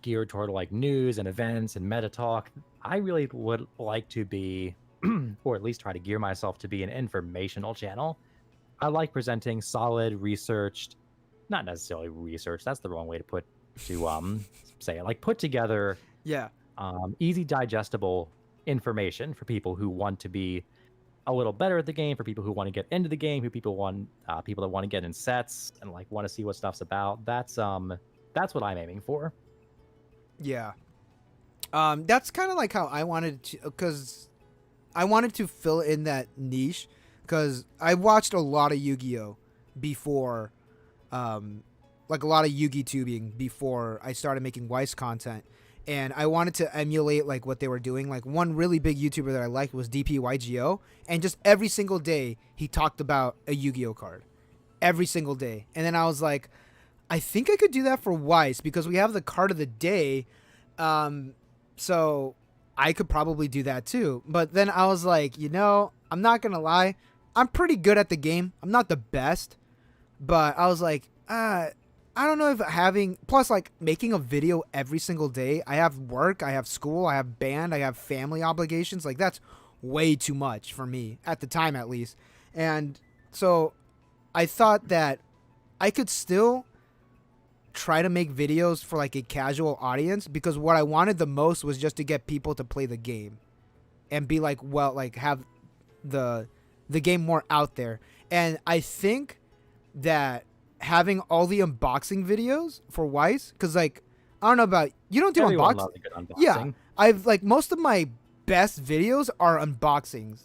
geared toward like news and events and meta talk. I really would like to be, or at least try to gear myself to be an informational channel. I like presenting solid, researched, not necessarily research. That's the wrong way to say it. Like put together. Yeah. Easy digestible information for people who want to be a little better at the game, for people who want to get into the game, people that want to get in sets and like want to see what stuff's about. That's what I'm aiming for. Yeah. That's kind of like how I wanted to, because I wanted to fill in that niche because I watched a lot of Yu-Gi-Oh before, like a lot of Yu-Gi tubing before I started making Weiss content. and I wanted to emulate like what they were doing. Like one really big YouTuber that I liked was DPYGO, and just every single day he talked about a Yu-Gi-Oh card, every single day. And then I was like, I think I could do that for Weiss because we have the card of the day, so I could probably do that too. But then I was like, I'm not gonna lie, I'm pretty good at the game. I'm not the best, but I was like, I don't know if having, plus like making a video every single day, I have work, I have school, I have band, I have family obligations. Like that's way too much for me at the time, at least. And so I thought that I could still try to make videos for like a casual audience, because what I wanted the most was just to get people to play the game and be like, well, like have the game more out there. And I think that having all the unboxing videos for Weiss, because like I don't know about you, don't do Everyone unboxing. loves a good unboxing. Yeah, I've like most of my best videos are unboxings,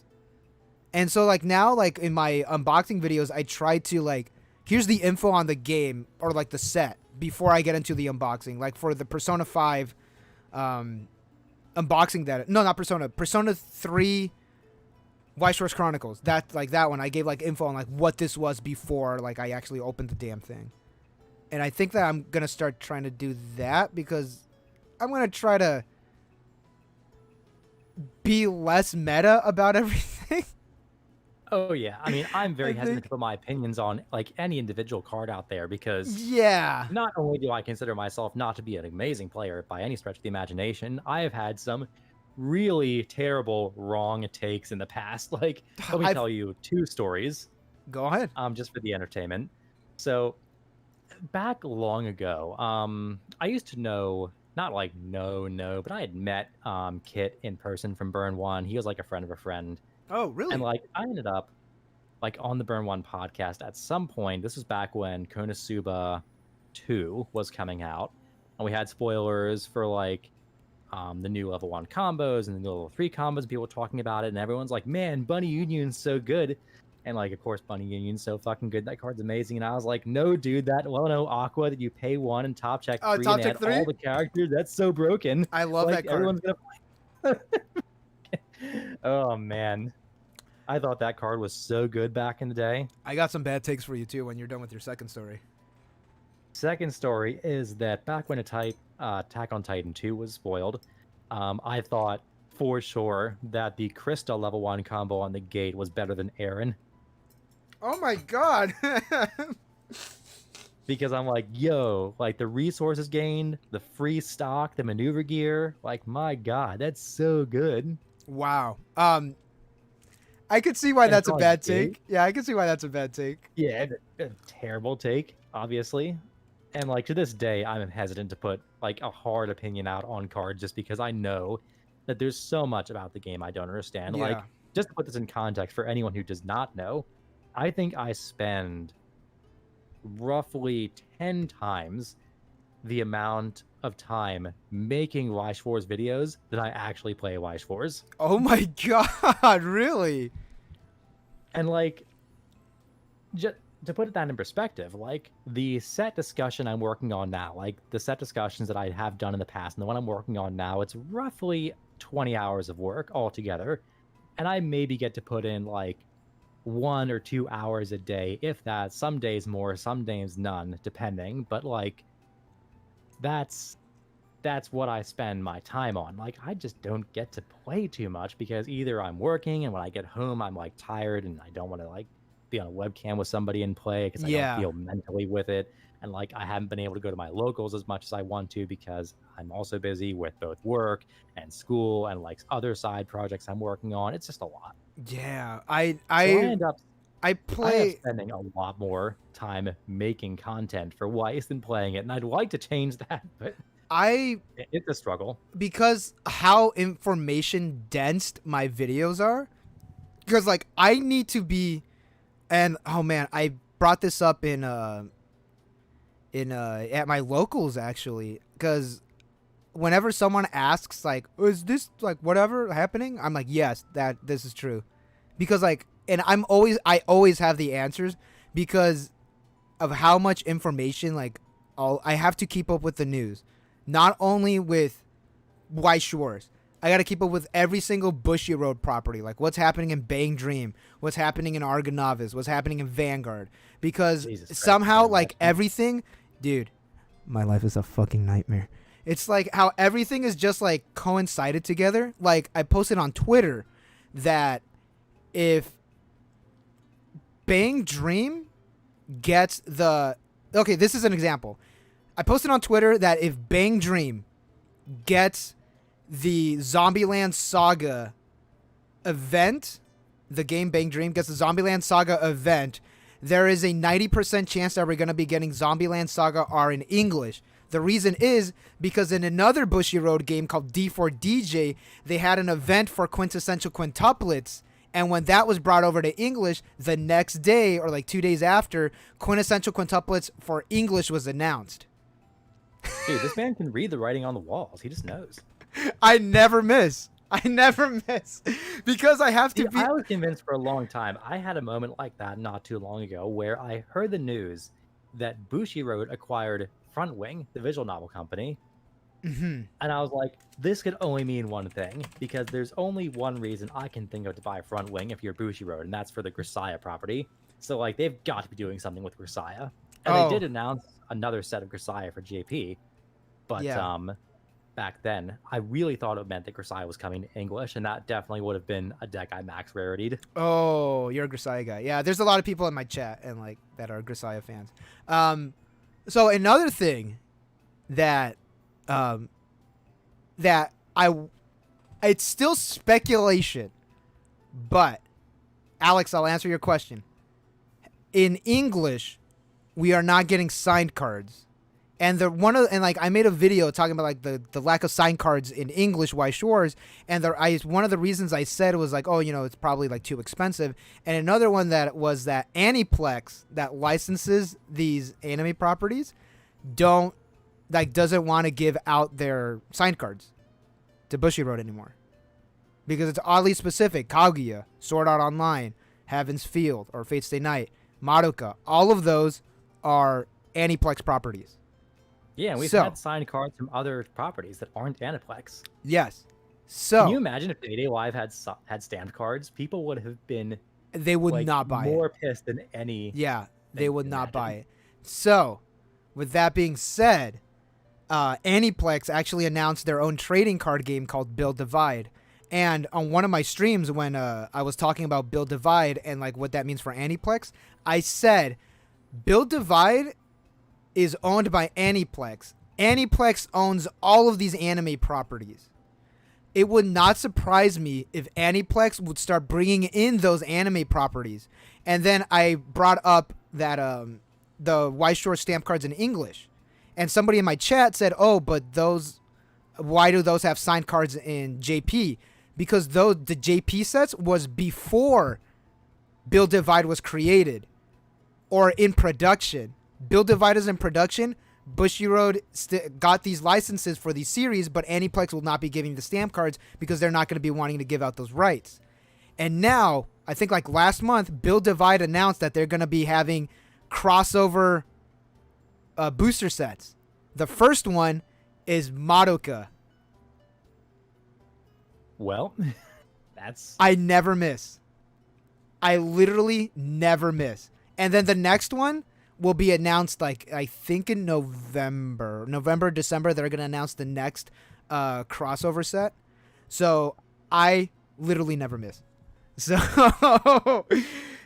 and so like now like in my unboxing videos I try to like, here's the info on the game or like the set before I get into the unboxing. Like for the Persona 5 unboxing, that no, not Persona 3 Weiss Schwarz Chronicles, that one I gave like info on like what this was before like I actually opened the damn thing. And I think that I'm gonna start trying to do that, because I'm gonna try to be less meta about everything. Oh yeah, I mean, I'm very I hesitant think- to put my opinions on like any individual card out there because Yeah. not only do I consider myself not to be an amazing player by any stretch of the imagination, I have had some really terrible wrong takes in the past. Like, let me I've- tell you 2 stories, Go ahead. just for the entertainment. So, back long ago, I used to know, not like no, but I had met Kit in person from Burn One. He was like a friend of a friend. Oh, really? And like I ended up like on the Burn One podcast at some point. This was back when Konosuba 2 was coming out, and we had spoilers for like the new level 1 combos and the new level 3 combos. People were talking about it, and everyone's like, "Man, Bunny Union's so good." And like, of course, Bunny Union's so fucking good. That card's amazing. And I was like, "No, dude, that Aqua that you pay 1 and top check 3 top and check add 3? all the characters, that's so broken." I love Like, that card. everyone's gonna. Oh man. I thought that card was so good back in the day. I got some bad takes for you too when you're done with your second story. Second story is that back when Attack on Titan 2 was spoiled, I thought for sure that the Krista level 1 combo on the gate was better than Aaron. Oh my god. Because I'm like, yo, like the resources gained, the free stock, the maneuver gear, like my god, that's so good. Wow. I could see why And that's a it's on bad gate? take. Yeah, I can see why that's a bad take. Yeah, a terrible take, obviously. And like to this day, I'm hesitant to put like a hard opinion out on cards just because I know that there's so much about the game I don't understand. Yeah. Like, just to put this in context for anyone who does not know, I think I spend roughly 10 times the amount of time making Weiss Schwarz videos than I actually play Weiss Schwarz. Oh my god, really? And like, just to put that in perspective, like the set discussion I'm working on now, like the set discussions that I have done in the past and the one I'm working on now, it's roughly 20 hours of work altogether. And I maybe get to put in like 1 or 2 hours a day, if that. Some days more, some days none, depending. But like, that's what I spend my time on. Like, I just don't get to play too much because either I'm working and when I get home I'm like tired and I don't want to like be on a webcam with somebody and play because I Yeah. don't feel mentally with it. And like, I haven't been able to go to my locals as much as I want to because I'm also busy with both work and school and like other side projects I'm working on. It's just a lot. Yeah, So I I end up play. spending a lot more time making content for Weiss than playing it, and I'd like to change that, but it's a struggle. Because how information dense my videos are, because like I need to be, and oh man, I brought this up in at my locals actually, because whenever someone asks like, oh, is this like whatever happening, I'm like, yes, that this is true, because like, and I always have the answers because of how much information like I have to keep up with the news, not only with Weiss Schwarz. I got to keep up with every single Bushy Road property, like what's happening in Bang Dream, what's happening in Argonavis, what's happening in Vanguard, because Jesus Christ, somehow can you like imagine? everything, dude, my life is a fucking nightmare. It's like how everything is just like coincided together. Like I posted on Twitter that if Bang Dream gets the okay, this is an example. I posted on Twitter that if Bang Dream gets the Zombieland Saga event, the game Bang Dream gets the Zombieland Saga event, there is a 90% chance that we're going to be getting Zombieland Saga R in English. The reason is because in another Bushy Road game called D4DJ, they had an event for quintessential quintuplets. And when that was brought over to English, the next day or like 2 days after, quintessential quintuplets for English was announced. Dude, this man can read the writing on the walls. He just knows. I never miss. Because I have to Dude, be. I was convinced for a long time. I had a moment like that not too long ago where I heard the news that Bushiroad acquired Frontwing, the visual novel company. Mm-hmm. And I was like, this could only mean one thing, because there's only one reason I can think of to buy Frontwing if you're Bushiroad, and that's for the Grisaya property. So, like, they've got to be doing something with Grisaya. And they did announce another set of Grisaya for JP. But, back then, I really thought it meant that Grisaya was coming to English, and that definitely would have been a deck I max rarity'd. Oh, you're a Grisaya guy. Yeah, there's a lot of people in my chat and like that are Grisaya fans. So another thing that it's still speculation, but Alex, I'll answer your question. In English, we are not getting signed cards. And I made a video talking about like the lack of signed cards in English, Weiss Schwarz, and one of the reasons I said was like, oh, it's probably like too expensive. And another one that was that Aniplex that licenses these anime properties doesn't want to give out their signed cards to Bushiroad anymore. Because it's oddly specific. Kaguya, Sword Art Online, Heaven's Field, or Fate Stay Night, Madoka, all of those are Aniplex properties. Yeah, and we've had signed cards from other properties that aren't Aniplex. Yes. So can you imagine if Day Live had stamped cards? People would have been not buy more it. pissed than any. Yeah, they would not buy it. So, with that being said, Aniplex actually announced their own trading card game called Build Divide. And on one of my streams when I was talking about Build Divide and like what that means for Aniplex, I said Build Divide is owned by Aniplex. Aniplex owns all of these anime properties. It would not surprise me if Aniplex would start bringing in those anime properties. And then I brought up that the Weiss Schwarz stamp cards in English. And somebody in my chat said, oh, but why do those have signed cards in JP? Because the JP sets was before Build Divide was created or in production. Build Divide is in production. Bushiroad got these licenses for these series, but Aniplex will not be giving the stamp cards because they're not going to be wanting to give out those rights. And now, I think like last month, Build Divide announced that they're going to be having crossover booster sets. The first one is Madoka. Well, that's... I never miss. I literally never miss. And then the next one will be announced, like, I think in November, December, they're going to announce the next crossover set. So I literally never miss. So,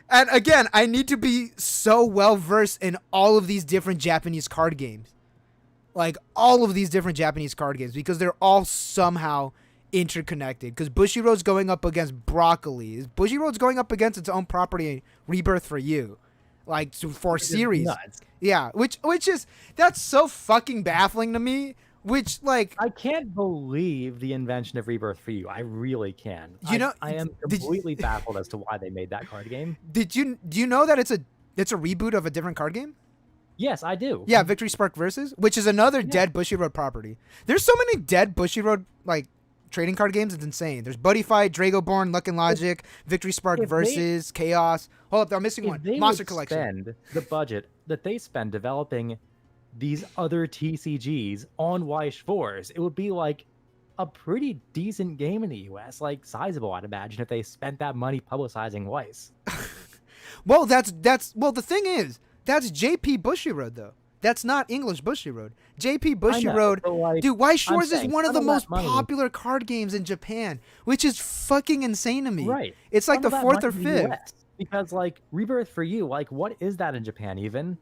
and again, I need to be so well versed in all of these different Japanese card games. Like, all of these different Japanese card games, because they're all somehow interconnected. Because Bushiroad's going up against Broccoli. Bushiroad's going up against its own property, Rebirth for You. Like, for series. Nuts. Yeah, which is, that's so fucking baffling to me. Which, like, I can't believe the invention of Rebirth for You. I really can. I am completely baffled as to why they made that card game. Do you know that it's a reboot of a different card game? Yes, I do. Yeah, Victory Spark Versus, which is another dead Bushiroad property. There's so many dead Bushiroad like trading card games, it's insane. There's Buddy Fight, Dragoborn, Luck and Logic, Victory Spark Versus, Chaos. Hold up, I'm missing one. Monster Collection. Spend the budget that they spend developing these other TCGs on Weiss Schwarz, it would be like a pretty decent game in the US, like sizable, I'd imagine, if they spent that money publicizing Weiss. Well, well. The thing is, that's JP Bushiroad though. That's not English Bushiroad. JP Bushiroad, but like, dude. Weiss Schwarz is saying, one of some the of most that money, popular card games in Japan, which is fucking insane to me. right? It's like Some the of that fourth or money in the fifth. US, because like Rebirth for You, like what is that in Japan even?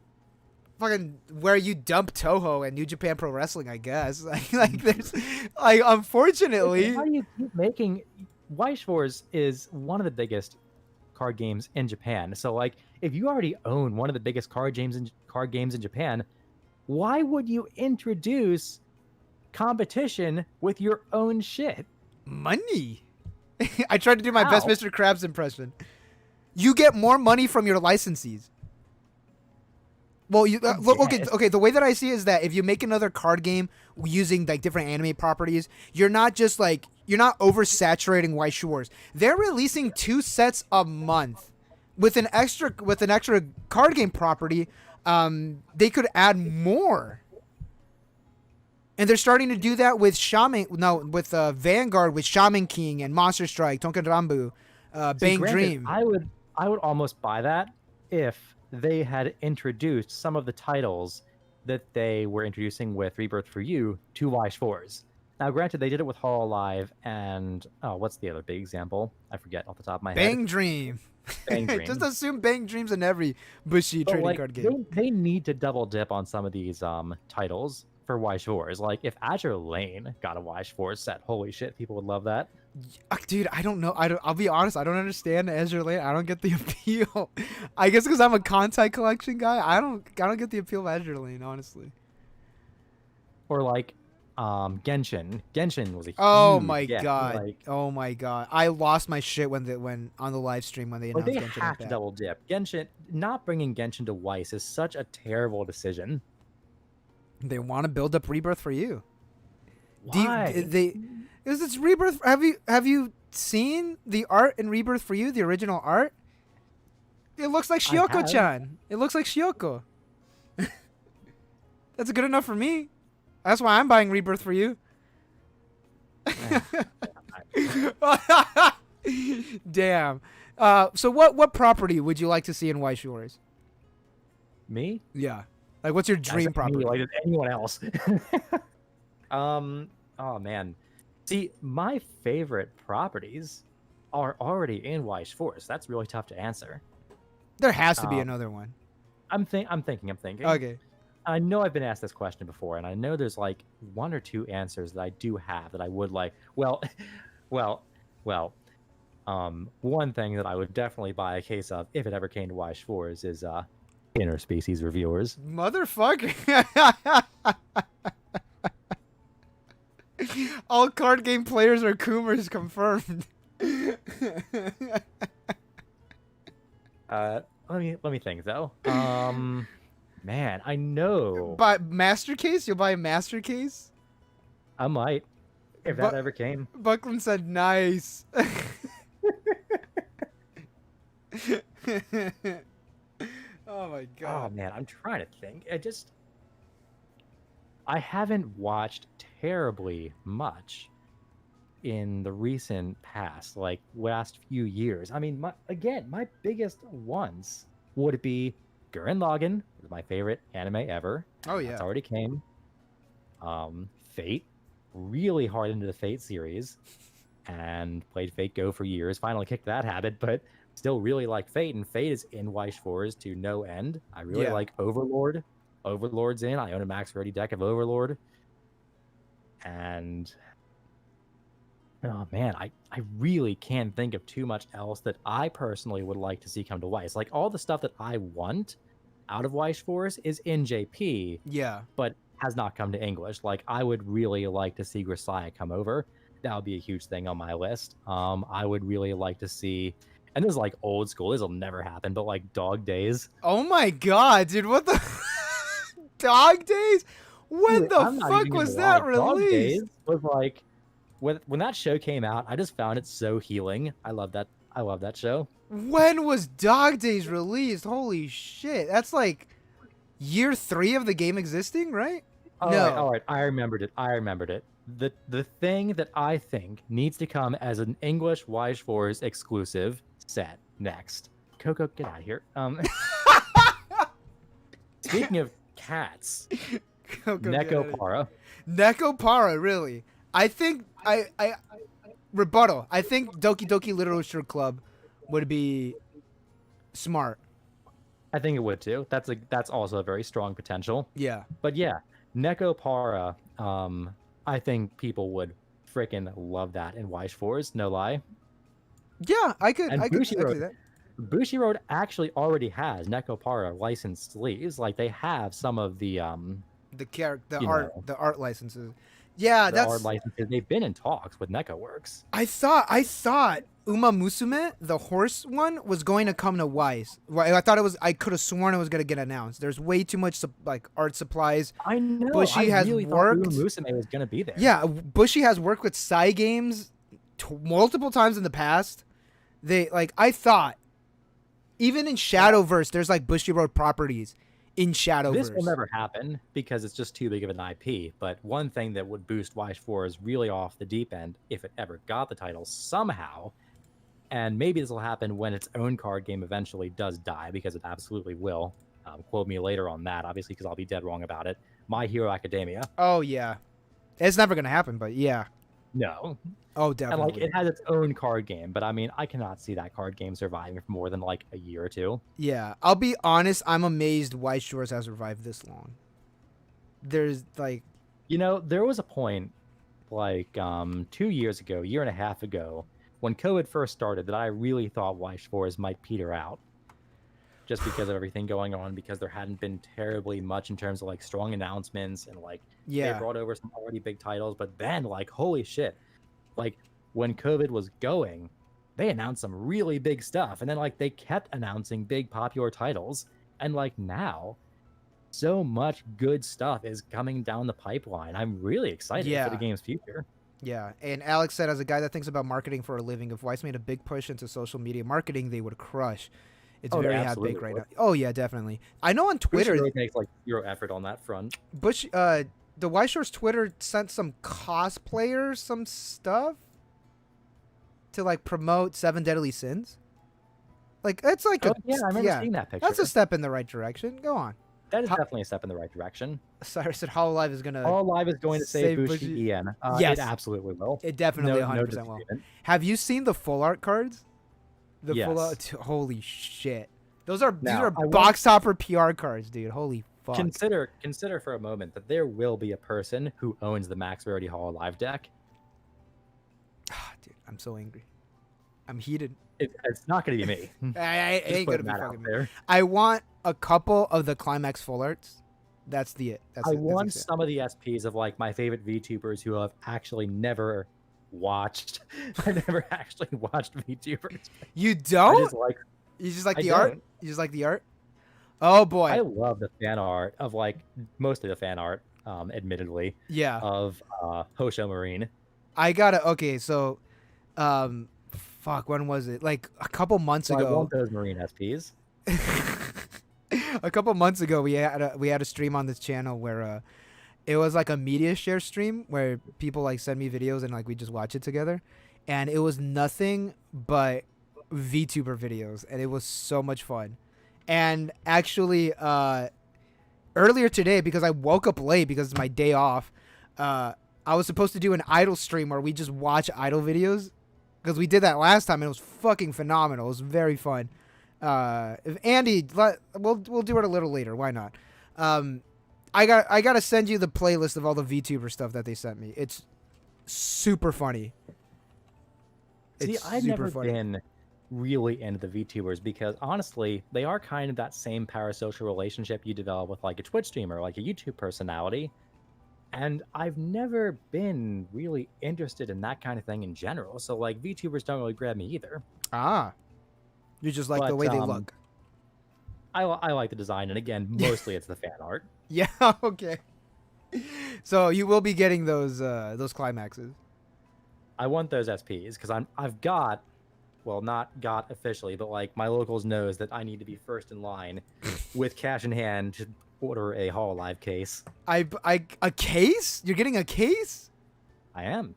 Fucking where you dump Toho and New Japan Pro Wrestling, I guess. Like there's, like, unfortunately. How do you keep making? Weiss Schwarz is one of the biggest card games in Japan. So like, if you already own one of the biggest card games in Japan, why would you introduce competition with your own shit? Money. I tried to do my best How? Mr. Krabs impression. You get more money from your licensees. Well, okay. The way that I see it is that if you make another card game using like different anime properties, you're not oversaturating Weiss Schwarz. They're releasing 2 sets a month with an extra card game property. They could add more, and they're starting to do that with Vanguard, with Shaman King and Monster Strike, Tonka Rambu, Bang Granted, Dream. I would almost buy that if they had introduced some of the titles that they were introducing with Rebirth for You to Weiss Schwarz. Now, granted, they did it with Hololive and what's the other big example? I forget off the top of my head. Bang Dream. Bang Dream. Just assume Bang Dream's in every Bushy trading card game. They need to double dip on some of these titles for Weiss Schwarz. Like if Azure Lane got a Weiss Schwarz set, holy shit, people would love that. Dude, I don't know. I'll be honest. I don't understand Azure Lane. I don't get the appeal. I guess because I'm a Contai collection guy. I don't get the appeal of Azure Lane, honestly. Or like Genshin. Genshin was a huge oh my get. god. Like, Oh my god. I lost my shit when on the live stream when they announced they Genshin. have to double dip. Genshin, not bringing Genshin to Weiss is such a terrible decision. They want to build up Rebirth for You. Why? Is this Rebirth? Have you seen the art in Rebirth for You? The original art. It looks like Shioko-chan. It looks like Shioko. That's good enough for me. That's why I'm buying Rebirth for You. Damn. So what property would you like to see in Weiss Schwarz? Me? Yeah. Like, what's your dream property? Like anyone else? Oh man. See, my favorite properties are already in Weiss Schwarz. That's really tough to answer. There has to be another one. I'm thinking. Okay. I know I've been asked this question before, and I know there's like 1 or 2 answers that I do have that I would like. Well, one thing that I would definitely buy a case of if it ever came to Weiss Schwarz is interspecies reviewers. Motherfucker. All card game players are Coomers confirmed. Let me think though. Man, I know. But Master Case? You'll buy a Master Case? I might, if that ever came. Buckland said nice. Oh my god. Oh man, I'm trying to think. I haven't watched terribly much in the recent past, like last few years. I mean, my biggest ones would be Gurren Lagann, my favorite anime ever. Oh yeah. It's already came. Fate, really hard into the Fate series, and played Fate Go for years. Finally kicked that habit, but still really like Fate, and Fate is in Weiss Schwarz to no end. I really like Overlord. Overlord's in. I own a max ready deck of Overlord. And oh man, I really can't think of too much else that I personally would like to see come to Weiss. Like all the stuff that I want out of Weiss Schwarz is in JP. Yeah. But has not come to English. Like I would really like to see Grisaya come over. That would be a huge thing on my list. I would really like to see, and this is like old school, this will never happen, but like Dog Days. Oh my god, dude, what the Dog Days? When the fuck was that released? Dog Days was like when that show came out, I just found it so healing. I love that show. When was Dog Days released? Holy shit. That's like year 3 of the game existing, right? All right. I remembered it. the thing that I think needs to come as an English Weiss Schwarz exclusive set next. Coco, get out of here. Speaking of cats, Nekopara. Nekopara, really? I think I rebuttal. I think Doki Doki Literature Club would be smart. I think it would too. That's also a very strong potential. Yeah. But yeah, Nekopara. I think people would freaking love that in Weiss Schwarz, no lie. Yeah, I could see Bushiroad, that. Bushiroad actually already has Nekopara licensed sleeves. Like they have some of the art licenses. Yeah, that's art licenses. They've been in talks with NekoWorks. I thought Uma Musume, the horse one, was going to come to Weiss. I thought it was. I could have sworn it was going to get announced. There's way too much like art supplies. I know. Bushy has really worked. Thought Uma Musume was going to be there. Yeah, Bushy has worked with Psy Games multiple times in the past. I thought, even in Shadowverse, there's like Bushiroad properties in Shadowverse. This will never happen because it's just too big of an IP. But one thing that would boost Weiss Schwarz really off the deep end, if it ever got the title somehow, and maybe this will happen when its own card game eventually does die, because it absolutely will. Quote me later on that, obviously, because I'll be dead wrong about it. My Hero Academia. Oh, yeah. It's never going to happen, but yeah. No. Oh, definitely. And, like, it has its own card game, but, I mean, I cannot see that card game surviving for more than, like, a year or two. Yeah. I'll be honest, I'm amazed Weiss Schwarz has survived this long. There's, like... You know, there was a point, like, 2 years ago, year and a half ago, when COVID first started, that I really thought Weiss Schwarz might peter out. Just because of everything going on, because there hadn't been terribly much in terms of, like, strong announcements, and, like, they brought over some already big titles, but then, like, holy shit. Like, when COVID was going, they announced some really big stuff, and then, like, they kept announcing big popular titles, and, like, now, so much good stuff is coming down the pipeline. I'm really excited for the game's future. Yeah, and Alex said, as a guy that thinks about marketing for a living, if Weiss made a big push into social media marketing, they would crush. It's very hot bake right now. Oh, yeah, definitely. I know on Twitter... Bush really makes, like, zero effort on that front. The Weiss Schwarz Twitter sent some cosplayers some stuff to, like, promote 7 Deadly Sins. Like, it's like yeah, I remember seeing that picture. That's a step in the right direction. Go on. That is definitely a step in the right direction. Cyrus said Hololive is going to... Hololive is going to save Bushi Ian. Yes. It absolutely will. It definitely 100% will. Have you seen the full art cards? Yes. Full art... Holy shit. These are box topper PR cards, dude. Holy fuck. Consider for a moment that there will be a person who owns the Max Rarity Hololive deck. Dude, I'm so angry. I'm heated. It's not going to be me. I ain't going to be fucking me. I want a couple of the Climax full arts. That's it. I want some of the SPs of, like, my favorite VTubers who have actually never watched. I never actually watched VTubers. You don't? You just like the art? You just like the art? Oh, boy. I love the fan art of, like, mostly the fan art, admittedly. Yeah. Of Hosho Marine. Okay, so... fuck, when was it? Like a couple months ago. I want those Marine SPs. A couple months ago, we had a stream on this channel where it was like a media share stream where people like send me videos and like we just watch it together, and it was nothing but VTuber videos, and it was so much fun. And actually, earlier today, because I woke up late because it's my day off, I was supposed to do an idol stream where we just watch idol videos. Because we did that last time, and it was fucking phenomenal. It was very fun. If Andy, we'll do it a little later. Why not? I gotta send you the playlist of all the VTuber stuff that they sent me. It's super funny. See, I've never been really into the VTubers because honestly, they are kind of that same parasocial relationship you develop with like a Twitch streamer, like a YouTube personality. And I've never been really interested in that kind of thing in general. So, like, VTubers don't really grab me either. Ah. You just like the way they look. I like the design. And again, mostly it's the fan art. Yeah, okay. So, you will be getting those climaxes. I want those SPs because I've got, well, not got officially, but, like, my locals knows that I need to be first in line with cash in hand to order a Hololive case. A case? You're getting a case? I am.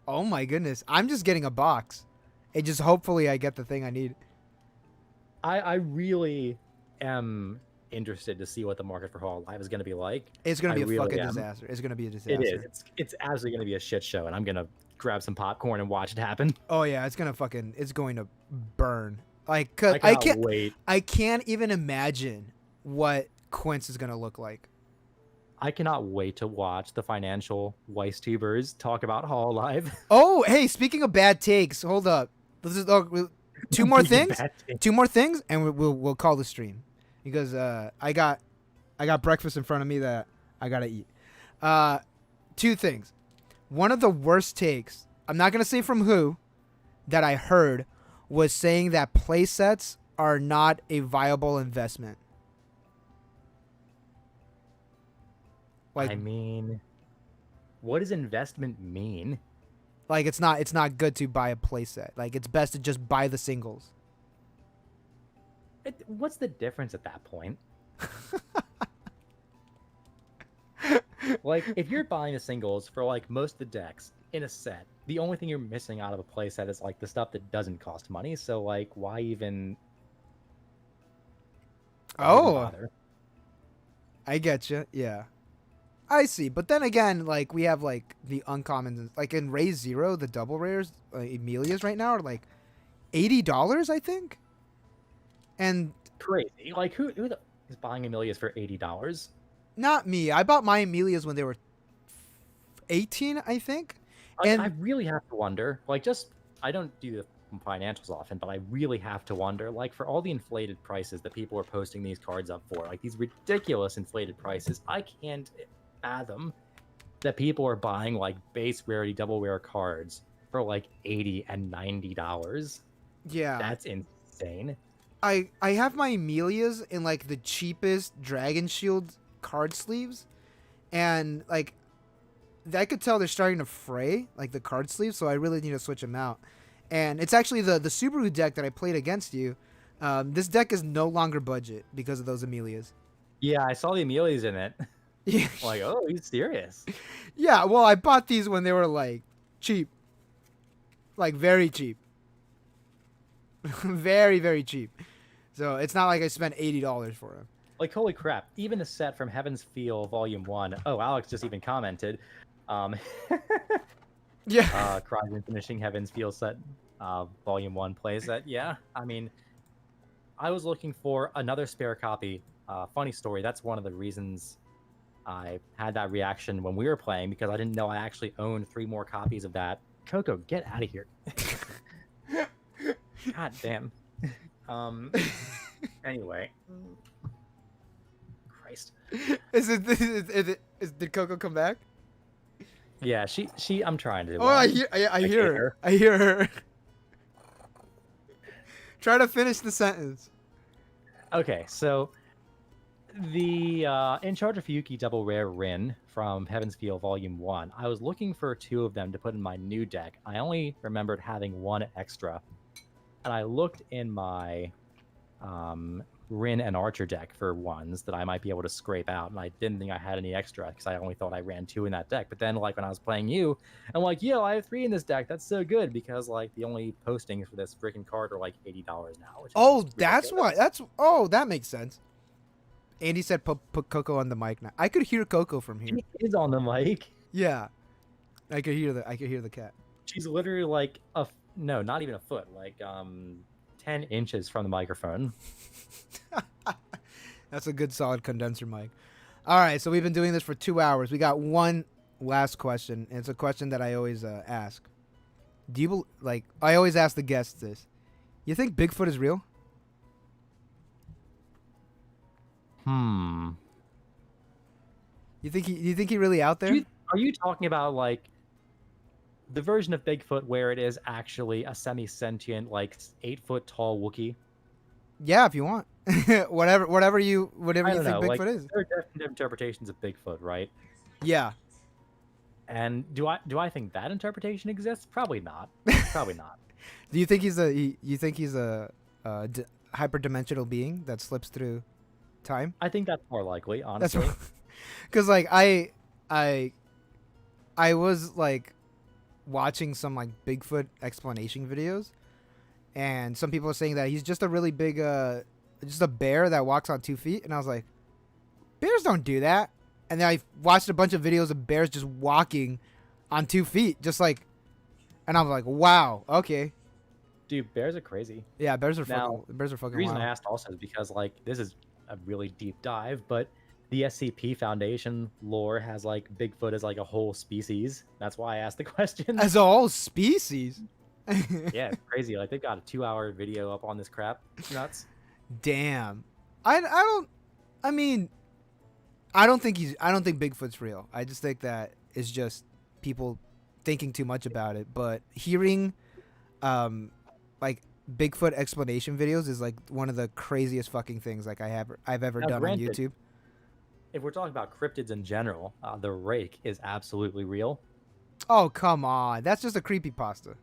Oh my goodness. I'm just getting a box. It just hopefully I get the thing I need. I really am interested to see what the market for Hololive is going to be like. It's gonna I be a really fucking am. disaster. It's gonna be a It is. disaster. It's absolutely going to be a shit show, and I'm going to grab some popcorn and watch it happen. Oh yeah, it's going to burn. Like, 'cause I cannot wait. I can't even imagine what Quince is gonna look like. I cannot wait to watch the financial Weiss tubers talk about Hololive. Oh, hey, speaking of bad takes, hold up. This is two more things. Two more things, and we'll call the stream because I got breakfast in front of me that I gotta eat. Two things. One of the worst takes, I'm not gonna say from who, that I heard was saying that play sets are not a viable investment. Like, I mean, what does investment mean? like it's not good to buy a play set. Like, it's best to just buy the singles. What's the difference at that point? Like, if you're buying the singles for like most of the decks in a set, the only thing you're missing out of a playset is like the stuff that doesn't cost money. So like, why even bother? I get you. Yeah, I see. But then again, like we have like the uncommons, like in Raise Zero, the double rares, Emilia's right now are like $80, I think. And Crazy. Like, who is buying Amelia's for $80? not me. I bought my Emilia's when they were 18, I think. And I really have to wonder. Like, just I don't do the financials often, but I really have to wonder. Like, for all the inflated prices that people are posting these cards up for, like these ridiculous inflated prices, I can't fathom that people are buying like base rarity double rare cards for like $80 and $90. yeah, That's insane. I have my Emilia's in like the cheapest Dragon Shield card sleeves, and like I could tell they're starting to fray, like the card sleeves, so I really need to switch them out. And it's actually the Subaru deck that I played against you. This deck is no longer budget because of those Emilias. Yeah, I saw the Amelia's in it. Yeah, Like, oh, he's serious. yeah. Well, I bought these when they were like cheap, like very cheap, very very cheap. So it's not like I spent $80 for them. Like, holy crap. Even the set from Heaven's Feel Volume 1. Oh, Alex just even commented. Yeah. Crying finishing Heaven's Feel set, Volume 1 playset. Yeah, I mean, I was looking for another spare copy. Funny story, that's one of the reasons I had that reaction when we were playing, because I didn't know I actually owned 3 more copies of that. Coco, get out of here. God damn. Anyway. Christ. Did Coco come back? Yeah, she I'm trying to. Oh, I hear her. I hear her. Try to finish the sentence. Okay, so the In Charge of Yuki Double Rare Rin from Heaven's Feel Volume 1, I was looking for 2 of them to put in my new deck. I only remembered having 1 extra. And I looked in my Rin and Archer deck for ones that I might be able to scrape out, and I didn't think I had any extra because I only thought I ran 2 in that deck. But then, like, when I was playing you, I'm like, yo, I have 3 in this deck. That's so good, because like the only postings for this freaking card are like $80 now. Which is That's why. That makes sense. Andy said put Coco on the mic now. I could hear Coco from here. She is on the mic. Yeah, I could hear the cat. She's literally like no, not even a foot, like 10 inches from the microphone. That's a good solid condenser mic. All right, so we've been doing this for 2 hours. We got one last question. And it's a question that I always ask. Do you I always ask the guests this. You think Bigfoot is real? You think he really out there? Are you talking about like the version of Bigfoot where it is actually a semi-sentient, like 8-foot tall Wookiee? Yeah, if you want. whatever you think Bigfoot like, is. There are different interpretations of Bigfoot, right? Yeah. And do I think that interpretation exists? Probably not. Probably not. Do you think he's a hyperdimensional being that slips through time? I think that's more likely, honestly. Because like I was like watching some like Bigfoot explanation videos, and some people are saying that he's just a really big, just a bear that walks on 2 feet, and I was like, bears don't do that. And then I watched a bunch of videos of bears just walking on 2 feet, just like, and I was like, wow, okay. Dude, bears are crazy. Yeah, bears are Now, fucking The reason wild. I asked also is because like this is a really deep dive, but the SCP Foundation lore has like Bigfoot as like a whole species. That's why I asked the question. As a whole species. Yeah, it's crazy. Like they've got a 2-hour video up on this crap. It's nuts. Damn. I don't. I mean, I don't think Bigfoot's real. I just think that it's just people thinking too much about it. But hearing, like Bigfoot explanation videos is like one of the craziest fucking things like I've ever Now, done on granted, YouTube. If we're talking about cryptids in general, the rake is absolutely real. Oh come on, that's just a creepypasta.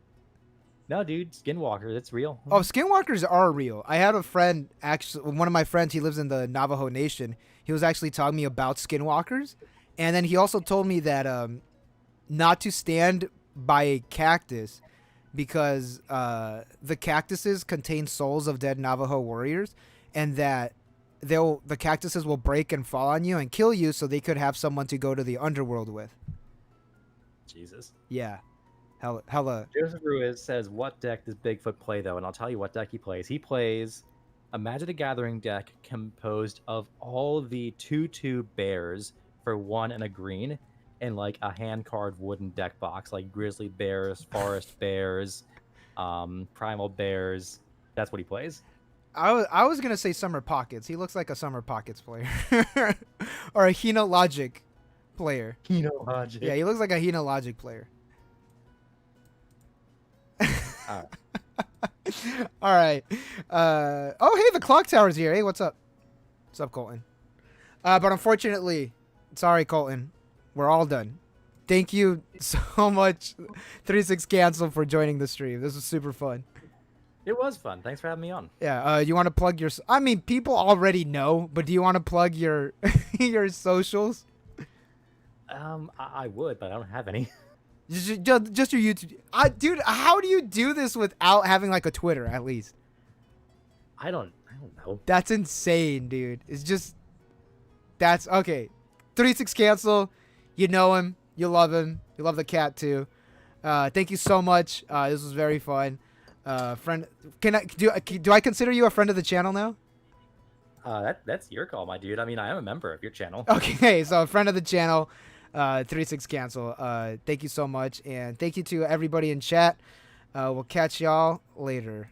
No, dude, skinwalker, it's real. Oh, skinwalkers are real. I had a friend, actually, one of my friends, he lives in the Navajo Nation. He was actually telling me about skinwalkers. And then he also told me that not to stand by a cactus because the cactuses contain souls of dead Navajo warriors, and that the cactuses will break and fall on you and kill you so they could have someone to go to the underworld with. Jesus. Yeah. Hella. Joseph Ruiz says, what deck does Bigfoot play, though? And I'll tell you what deck he plays. He plays a Magic the Gathering deck composed of all the 2/2 bears for 1 and a green, and like a hand card wooden deck box, like grizzly bears, forest bears, primal bears. That's what he plays. I was gonna say Summer Pockets. He looks like a Summer Pockets player, or a Hina Logic player. Hina Logic. Yeah, he looks like a Hina Logic player. All right. All right. Oh, hey, the clock tower's here. Hey, what's up? What's up, Colton? But unfortunately, sorry, Colton. We're all done. Thank you so much, 36 Cancel, for joining the stream. This was super fun. It was fun. Thanks for having me on. Yeah. You want to plug your? I mean, people already know, but do you want to plug your your socials? I would, but I don't have any. Just your YouTube. Dude, how do you do this without having like a Twitter at least? I don't know. That's insane, dude. It's just that's okay. 36 Cancel. You know him. You love him. You love the cat too. Thank you so much. This was very fun. Friend, do I consider you a friend of the channel now? That's your call, my dude. I mean, I am a member of your channel. Okay, so a friend of the channel. 36 Cancel. Thank you so much, and thank you to everybody in chat. We'll catch y'all later.